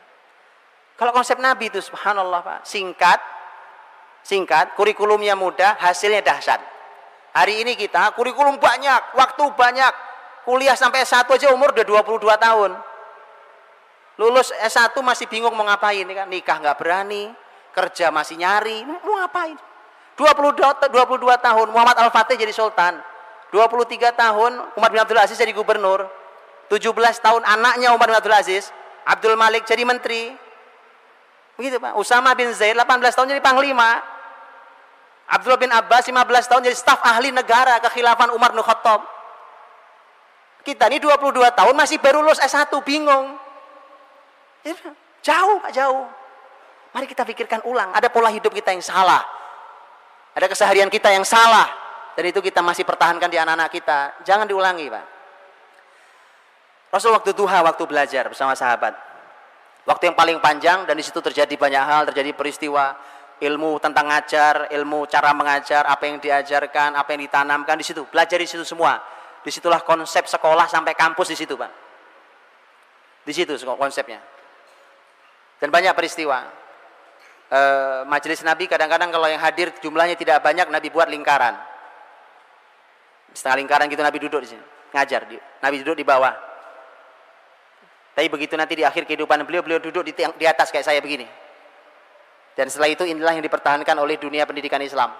Kalau konsep Nabi itu subhanallah Pak, singkat, kurikulumnya mudah, hasilnya dahsyat. Hari ini kita kurikulum banyak, waktu banyak, kuliah sampai S1 aja umur udah 22 tahun. Lulus S1 masih bingung mau ngapain, kan? Nikah nggak berani, kerja masih nyari, mau ngapain? 22 tahun Muhammad Al-Fatih jadi sultan, 23 tahun Umar bin Abdul Aziz jadi gubernur, 17 tahun anaknya Umar bin Abdul Aziz, Abdul Malik jadi menteri. Begitu Pak. Usama bin Zaid 18 tahun jadi panglima. Abdullah bin Abbas 15 tahun jadi staf ahli negara kekhilafan Umar bin Khattab. Kita ini 22 tahun masih baru lulus S1, bingung. Jauh Pak, jauh. Mari kita pikirkan ulang, ada pola hidup kita yang salah. Ada keseharian kita yang salah, dan itu kita masih pertahankan di anak-anak kita. Jangan diulangi Pak. Rasul waktu duha, waktu belajar bersama sahabat, waktu yang paling panjang, dan di situ terjadi banyak hal, terjadi peristiwa, ilmu tentang ngajar, ilmu cara mengajar, apa yang diajarkan, apa yang ditanamkan di situ, belajar di situ semua. Disitulah konsep sekolah sampai kampus di situ Pak. Di situ konsepnya. Dan banyak peristiwa. Majelis Nabi kadang-kadang kalau yang hadir jumlahnya tidak banyak, Nabi buat lingkaran, setengah lingkaran gitu, Nabi duduk di sini ngajar, Nabi duduk di bawah. Tapi begitu nanti di akhir kehidupan beliau duduk di atas kayak saya begini. Dan setelah itu inilah yang dipertahankan oleh dunia pendidikan Islam.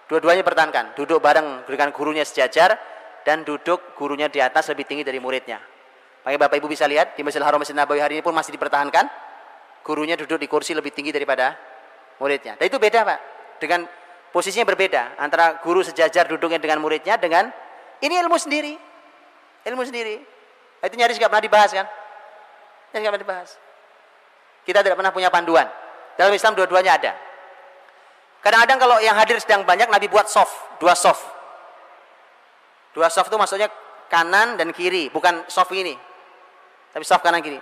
Dua-duanya pertahankan, duduk bareng dengan gurunya sejajar, dan duduk gurunya di atas lebih tinggi dari muridnya. Makanya Bapak Ibu bisa lihat di Masjidil Haram, Masjid Nabawi hari ini pun masih dipertahankan, gurunya duduk di kursi lebih tinggi daripada muridnya. Dan itu beda Pak, dengan posisinya berbeda antara guru sejajar duduknya dengan muridnya, dengan ini ilmu sendiri. Itu nyaris nggak pernah dibahas kan? Nyaris nggak pernah dibahas. Kita tidak pernah punya panduan. Dalam Islam dua-duanya ada. Kadang-kadang kalau yang hadir sedang banyak, Nabi buat soft, dua soft. Dua soft itu maksudnya kanan dan kiri, bukan soft ini, tapi soft kanan kiri.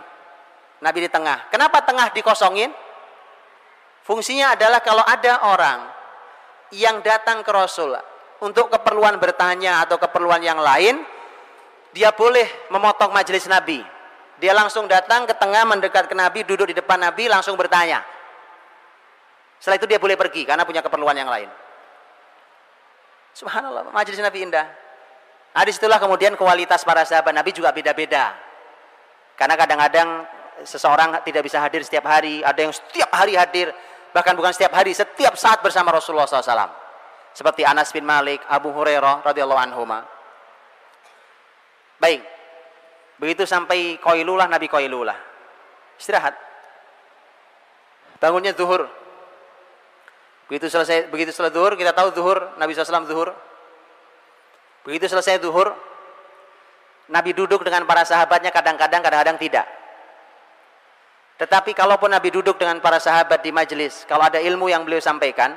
Nabi di tengah. Kenapa tengah dikosongin? Fungsinya adalah kalau ada orang yang datang ke Rasul untuk keperluan bertanya atau keperluan yang lain, dia boleh memotong majelis Nabi. Dia langsung datang ke tengah, mendekat ke Nabi, duduk di depan Nabi, langsung bertanya. Setelah itu dia boleh pergi karena punya keperluan yang lain. Subhanallah, majelis Nabi indah. Nah, disitulah kemudian kualitas para sahabat Nabi juga beda-beda. Karena kadang-kadang seseorang tidak bisa hadir setiap hari, ada yang setiap hari hadir, bahkan bukan setiap hari, setiap saat bersama Rasulullah SAW. Seperti Anas bin Malik, Abu Hurairah radhiyallahu anhuma. Baik, begitu sampai qailulah, Nabi qailulah, istirahat. Bangunnya zuhur. Begitu selesai zuhur, kita tahu zuhur, Nabi SAW zuhur. Begitu selesai zuhur, Nabi duduk dengan para sahabatnya, kadang-kadang tidak. Tetapi kalaupun Nabi duduk dengan para sahabat di majelis, kalau ada ilmu yang beliau sampaikan,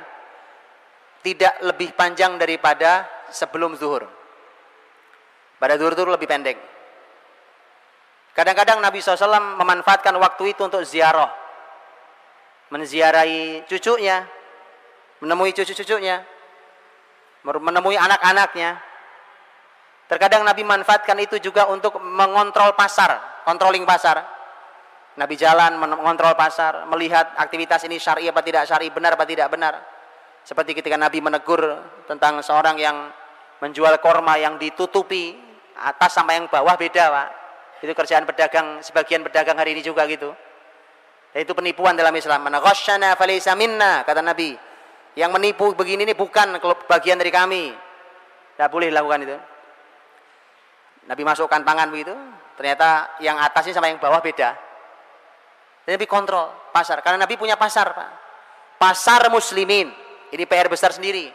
tidak lebih panjang daripada sebelum zuhur. Pada zuhur itu lebih pendek. Kadang-kadang Nabi SAW memanfaatkan waktu itu untuk ziarah, menziarahi cucunya, menemui cucu-cucunya, menemui anak-anaknya. Terkadang Nabi manfaatkan itu juga untuk mengontrol pasar, controlling pasar. Nabi jalan mengontrol pasar, melihat aktivitas ini syar'i apa tidak syar'i, benar apa tidak benar. Seperti ketika Nabi menegur tentang seorang yang menjual korma yang ditutupi atas sama yang bawah beda Pak. Itu kerjaan pedagang, sebagian pedagang hari ini juga gitu. Dan itu penipuan dalam Islam. Man ghasyana falaysa minna, kata Nabi. Yang menipu begini ini bukan bagian dari kami. Tidak boleh lakukan itu. Nabi masukkan tangan begitu, ternyata yang atasnya sama yang bawah beda. Dan Nabi kontrol pasar, karena Nabi punya pasar Pak. Pasar muslimin, ini PR besar sendiri.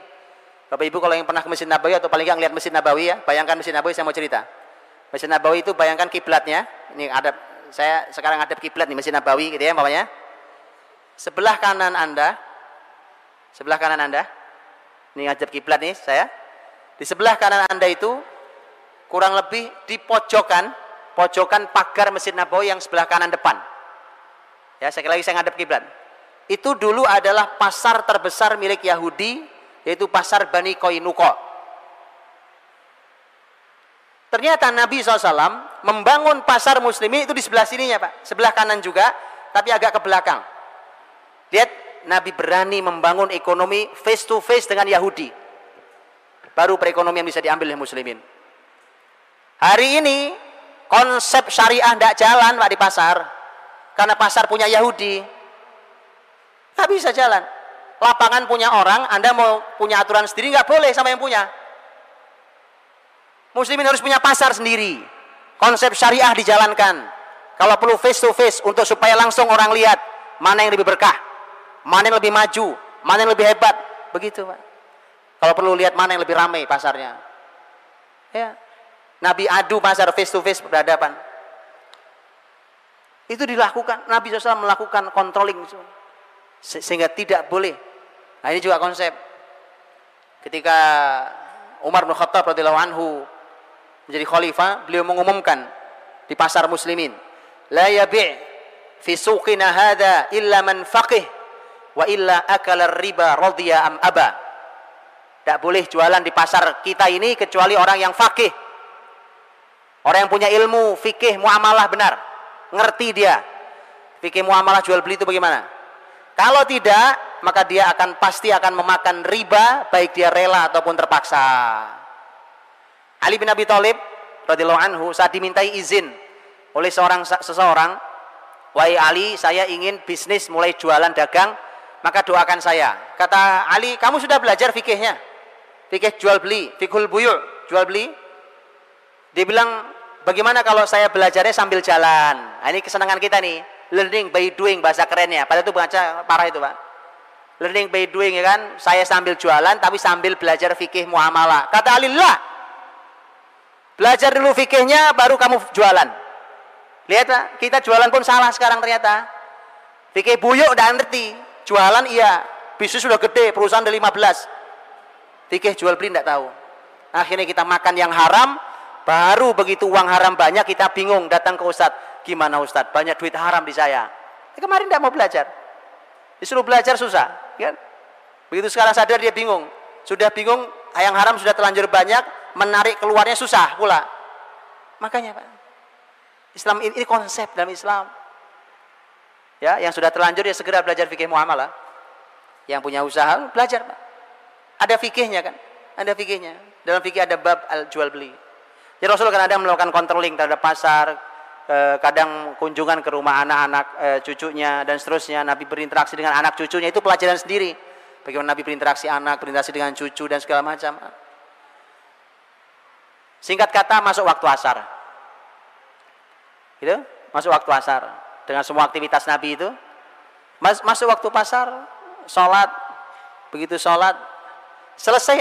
Bapak Ibu kalau yang pernah ke Masjid Nabawi atau paling nggak ngeliat Masjid Nabawi ya, bayangkan Masjid Nabawi, saya mau cerita. Masjid Nabawi itu bayangkan kiblatnya, ini ada, saya sekarang ada kiblat nih Masjid Nabawi gitu ya, umpamanya. Sebelah kanan Anda, ini ngadep kiblat nih saya. Di sebelah kanan Anda itu kurang lebih di pojokan pagar Masjid Nabawi yang sebelah kanan depan. Ya, sekali lagi saya ngadep kiblat. Itu dulu adalah pasar terbesar milik Yahudi, yaitu pasar Bani Qainuqa. Ternyata Nabi SAW membangun pasar muslimin itu di sebelah sininya Pak, sebelah kanan juga, tapi agak ke belakang. Lihat, Nabi berani membangun ekonomi face to face dengan Yahudi. Baru perekonomian bisa diambil oleh muslimin. Hari ini konsep syariah tidak jalan Pak di pasar, karena pasar punya Yahudi. Nggak bisa jalan. Lapangan punya orang, Anda mau punya aturan sendiri nggak boleh sama yang punya. Muslimin harus punya pasar sendiri. Konsep syariah dijalankan. Kalau perlu face to face untuk supaya langsung orang lihat mana yang lebih berkah, mana yang lebih maju, mana yang lebih hebat. Begitu Pak. Kalau perlu lihat mana yang lebih ramai pasarnya. Ya. Nabi adu pasar face to face berhadapan. Itu dilakukan. Nabi SAW melakukan controlling sehingga tidak boleh. Nah ini juga konsep. Ketika Umar bin Khattab radhiyallahu anhu menjadi khalifah, beliau mengumumkan di pasar muslimin, la yabi' fi suqina hadha illa man faqih wa illa akala riba radhiya am aba. Tidak boleh jualan di pasar kita ini kecuali orang yang faqih, orang yang punya ilmu fikih muamalah benar, ngerti dia fikih muamalah jual beli itu bagaimana. Kalau tidak, maka dia pasti akan memakan riba, baik dia rela ataupun terpaksa. Ali bin Abi Thalib radhiyallahu anhu saat dimintai izin oleh seseorang, wahai Ali, saya ingin bisnis mulai jualan dagang, maka doakan saya. Kata Ali, kamu sudah belajar fikihnya? Fikih jual beli, fikhul buyu', jual beli? Dia bilang, bagaimana kalau saya belajarnya sambil jalan? Nah, ini kesenangan kita nih, learning by doing bahasa kerennya. Padahal itu baca parah itu Pak. Learning by doing ya kan, saya sambil jualan tapi sambil belajar fikih muamalah. Kata Ali, lah, belajar dulu fikihnya baru kamu jualan. Lihat Pak, kita jualan pun salah sekarang ternyata. Fikih buyuk udah ngerti, jualan iya, bisnis sudah gede, perusahaan udah 15. Fikih jual beli tidak tahu. Akhirnya kita makan yang haram, baru begitu uang haram banyak kita bingung datang ke Ustadz. Gimana Ustadz? Banyak duit haram di saya. Kemarin tidak mau belajar. Disuruh belajar susah, kan? Begitu sekarang sadar dia bingung. Sudah bingung, yang haram sudah terlanjur banyak, menarik keluarnya susah pula. Makanya Pak, Islam ini konsep dalam Islam. Ya, yang sudah terlanjur ya segera belajar fikih muamalah. Yang punya usaha belajar Pak. Ada fikihnya kan? Ada fikihnya. Dalam fikih ada bab jual beli. Jadi Rasul kan ada melakukan controlling terhadap pasar, kadang kunjungan ke rumah anak-anak cucunya dan seterusnya. Nabi berinteraksi dengan anak cucunya, itu pelajaran sendiri. Bagaimana Nabi berinteraksi anak, berinteraksi dengan cucu dan segala macam. Singkat kata, masuk waktu asar. Gitu? Masuk waktu asar. Dengan semua aktivitas Nabi itu. Masuk waktu pasar, sholat. Begitu sholat, selesai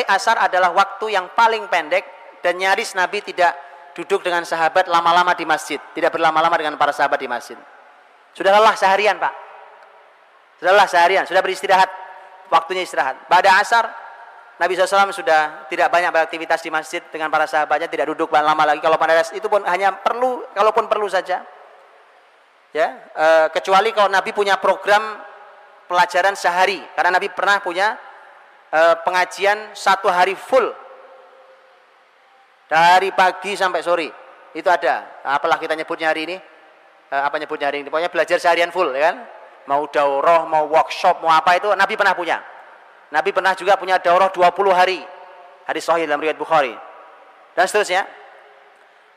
asar adalah waktu yang paling pendek dan nyaris Nabi tidak duduk dengan sahabat lama-lama di masjid, tidak berlama-lama dengan para sahabat di masjid. Sudah lelah seharian Pak, sudah lelah seharian, sudah beristirahat, waktunya istirahat. Pada asar Nabi SAW sudah tidak banyak beraktivitas di masjid dengan para sahabatnya, tidak duduk lama lagi. Kalau pada itu pun hanya perlu, kalaupun perlu saja, ya, kecuali kalau Nabi punya program pelajaran sehari, karena Nabi pernah punya pengajian 1 hari full dari pagi sampai sore. Itu ada. Apalah kita nyebutnya hari ini? Apa nyebutnya hari ini? Pokoknya belajar seharian full, ya kan? Mau daurah, mau workshop, mau apa itu Nabi pernah punya. Nabi pernah juga punya daurah 20 hari. Hadis sahih dalam riwayat Bukhari. Dan seterusnya.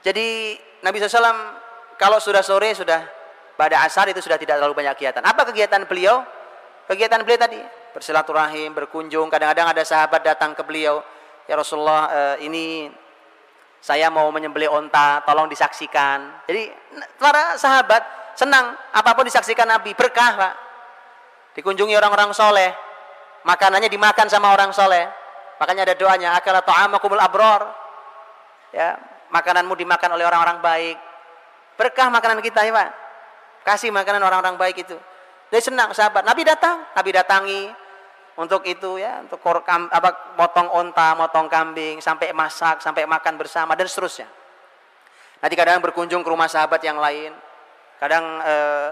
Jadi Nabi SAW kalau sudah sore, sudah pada asar itu sudah tidak terlalu banyak kegiatan. Apa kegiatan beliau? Kegiatan beliau tadi bersilaturahim, berkunjung. Kadang-kadang ada sahabat datang ke beliau, ya Rasulullah, ini saya mau menyembelih onta, tolong disaksikan. Jadi para sahabat senang apapun disaksikan Nabi, berkah Pak. Dikunjungi orang-orang soleh, makanannya dimakan sama orang soleh. Makanya ada doanya, akala ta'amakumul abror. Ya, makananmu dimakan oleh orang-orang baik. Berkah makanan kita ya Pak. Kasih makanan orang-orang baik itu. Dia senang sahabat. Nabi datangi untuk itu ya, untuk motong onta, motong kambing, sampai masak, sampai makan bersama dan seterusnya. Nanti kadang berkunjung ke rumah sahabat yang lain. Kadang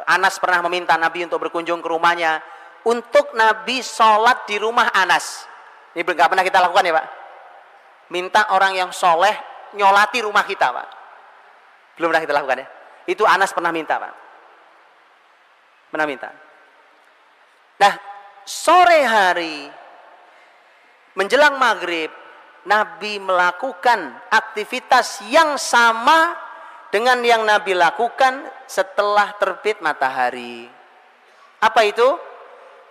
Anas pernah meminta Nabi untuk berkunjung ke rumahnya, untuk Nabi sholat di rumah Anas. Ini nggak pernah kita lakukan ya Pak. minta orang yang soleh nyolati rumah kita, Pak. Belum pernah kita lakukan ya. Itu Anas pernah minta, Pak. Pernah minta. Nah, sore hari menjelang maghrib, Nabi melakukan aktivitas yang sama dengan yang Nabi lakukan setelah terbit matahari. Apa itu?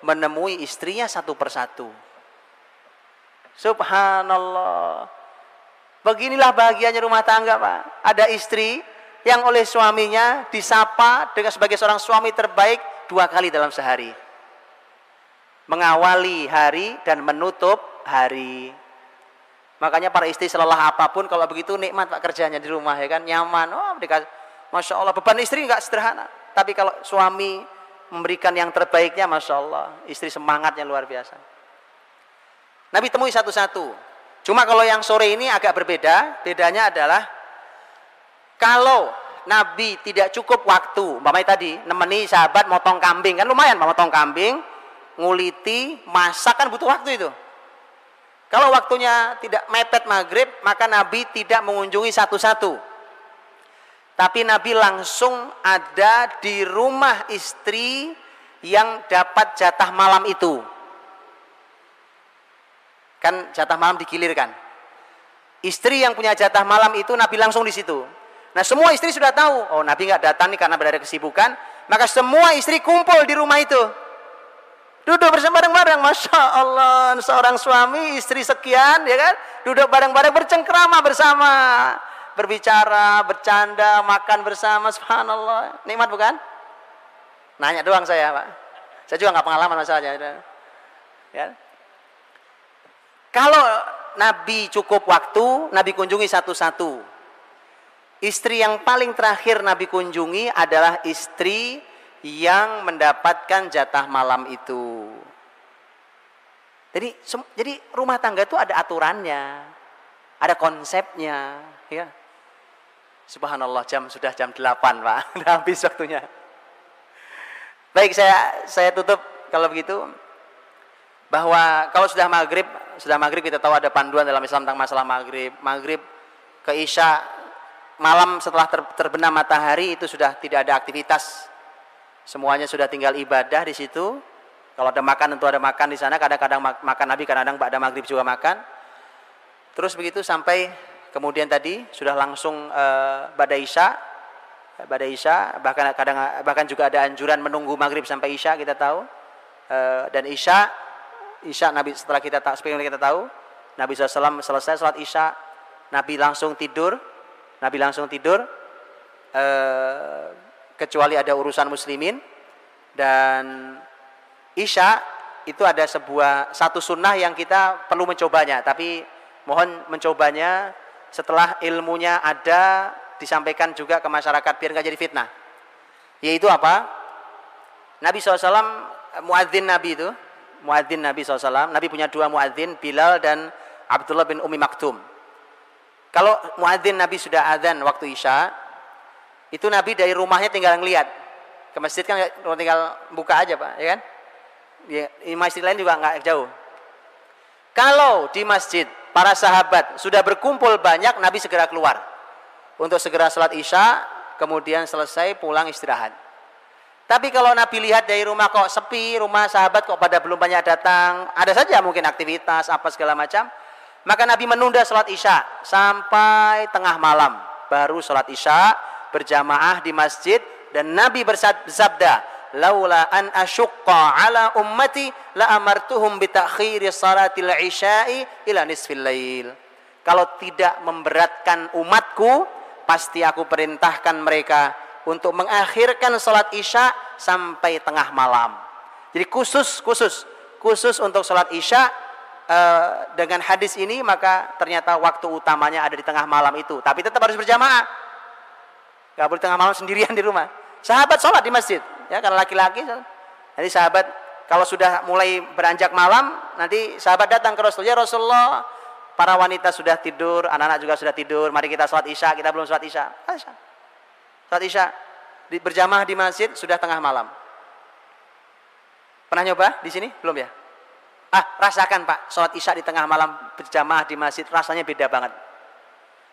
Menemui istrinya satu persatu. Subhanallah. Beginilah bahagianya rumah tangga, Pak. Ada istri yang oleh suaminya disapa dengan sebagai seorang suami terbaik 2 kali dalam sehari. Mengawali hari dan menutup hari. Makanya para istri selelah apapun kalau begitu nikmat Pak kerjanya di rumah ya kan, nyaman. Oh, Masya Allah, beban istri nggak sederhana. Tapi kalau suami memberikan yang terbaiknya, Masya Allah, istri semangatnya luar biasa. Nabi temui satu-satu. Cuma kalau yang sore ini agak berbeda. Bedanya adalah kalau Nabi tidak cukup waktu, umpamanya tadi nemeni sahabat motong kambing, kan lumayan motong kambing, nguliti, masak kan butuh waktu itu. Kalau waktunya tidak mepet maghrib, maka Nabi tidak mengunjungi satu-satu. Tapi Nabi langsung ada di rumah istri yang dapat jatah malam itu. Kan jatah malam digilirkan. Istri yang punya jatah malam itu Nabi langsung di situ. Nah, semua istri sudah tahu, oh Nabi nggak datang nih karena berada kesibukan, maka semua istri kumpul di rumah itu. Duduk bersama bareng-bareng, Masya Allah, seorang suami, istri sekian, ya kan? Duduk bareng-bareng, bercengkrama bersama, berbicara, bercanda, makan bersama, subhanallah. Nikmat bukan? Nanya doang saya, Pak. Saya juga nggak pengalaman masalahnya. Ya. Kalau Nabi cukup waktu, Nabi kunjungi satu-satu. Istri yang paling terakhir Nabi kunjungi adalah istri yang mendapatkan jatah malam itu. Jadi rumah tangga itu ada aturannya, ada konsepnya, ya. Subhanallah, sudah jam 8, Pak. Udah habis waktunya. Baik, saya tutup kalau begitu. Bahwa kalau sudah maghrib kita tahu ada panduan dalam Islam tentang masalah maghrib. Maghrib ke Isya, malam setelah terbenam matahari itu sudah tidak ada aktivitas. Semuanya sudah tinggal ibadah di situ. Kalau ada makan tentu ada makan di sana. Kadang-kadang makan Nabi, kadang-kadang ba'da maghrib juga makan. Terus begitu sampai kemudian tadi sudah langsung ba'da Isya. Bahkan juga ada anjuran menunggu maghrib sampai Isya, kita tahu. Dan Isya Nabi setelah kita tahu, Nabi SAW selesai sholat Isya, Nabi langsung tidur. Kecuali ada urusan muslimin. Dan Isya itu ada satu sunnah yang kita perlu mencobanya, tapi mohon mencobanya setelah ilmunya ada, disampaikan juga ke masyarakat biar nggak jadi fitnah. Yaitu apa? Nabi SAW, muadzin Nabi SAW, Nabi punya 2 muadzin, Bilal dan Abdullah bin Umi Maktum. Kalau muadzin Nabi sudah adzan waktu Isya, itu Nabi dari rumahnya tinggal ngelihat ke masjid, kan tinggal buka aja, Pak, ya kan? Di masjid lain juga nggak jauh. Kalau di masjid para sahabat sudah berkumpul banyak, Nabi segera keluar untuk segera sholat Isya, kemudian selesai pulang istirahat. Tapi kalau Nabi lihat dari rumah kok sepi, rumah sahabat kok pada belum banyak datang, ada saja mungkin aktivitas apa segala macam, maka Nabi menunda sholat Isya sampai tengah malam, baru sholat Isya berjamaah di masjid. Dan Nabi bersabda, laula an asyqa ala ummati la amartuhum bi ta'khiri salatil isya'i ila nisfil lail. Kalau tidak memberatkan umatku, pasti aku perintahkan mereka untuk mengakhirkan salat Isya sampai tengah malam. Jadi khusus untuk salat Isya, dengan hadis ini maka ternyata waktu utamanya ada di tengah malam itu. Tapi tetap harus berjamaah. Gak boleh tengah malam sendirian di rumah. Sahabat sholat di masjid, ya, karena laki-laki. Jadi sahabat kalau sudah mulai beranjak malam, nanti sahabat datang ke Rasul, ya Rasulullah, para wanita sudah tidur, anak-anak juga sudah tidur, mari kita sholat Isya, kita belum sholat Isya. Sholat Isya berjamaah di masjid sudah tengah malam. Pernah nyoba di sini? Belum ya? Rasakan Pak, sholat isya di tengah malam berjamaah di masjid rasanya beda banget.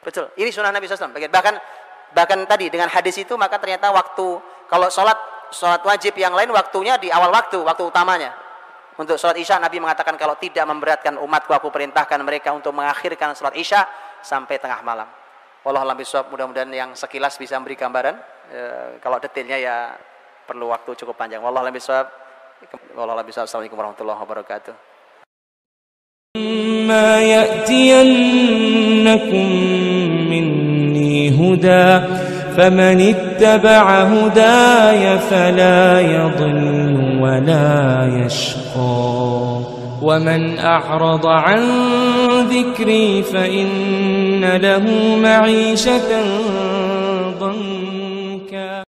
Betul, ini sunnah Nabi SAW. Bahkan tadi dengan hadis itu, maka ternyata waktu kalau sholat wajib yang lain waktunya di awal waktu utamanya. Untuk sholat isya Nabi mengatakan kalau tidak memberatkan umatku, aku perintahkan mereka untuk mengakhirkan sholat isya sampai tengah malam. Wallahu a'lam bishawab. Mudah-mudahan yang sekilas bisa memberi gambaran. Kalau detailnya ya perlu waktu cukup panjang. Wallahu a'lam bishawab. Assalamualaikum warahmatullahi wabarakatuh. ما يأتينكم مني هدى فمن اتبع هداي فلا يضل ولا يشقى ومن أعرض عن ذكري فإن له معيشة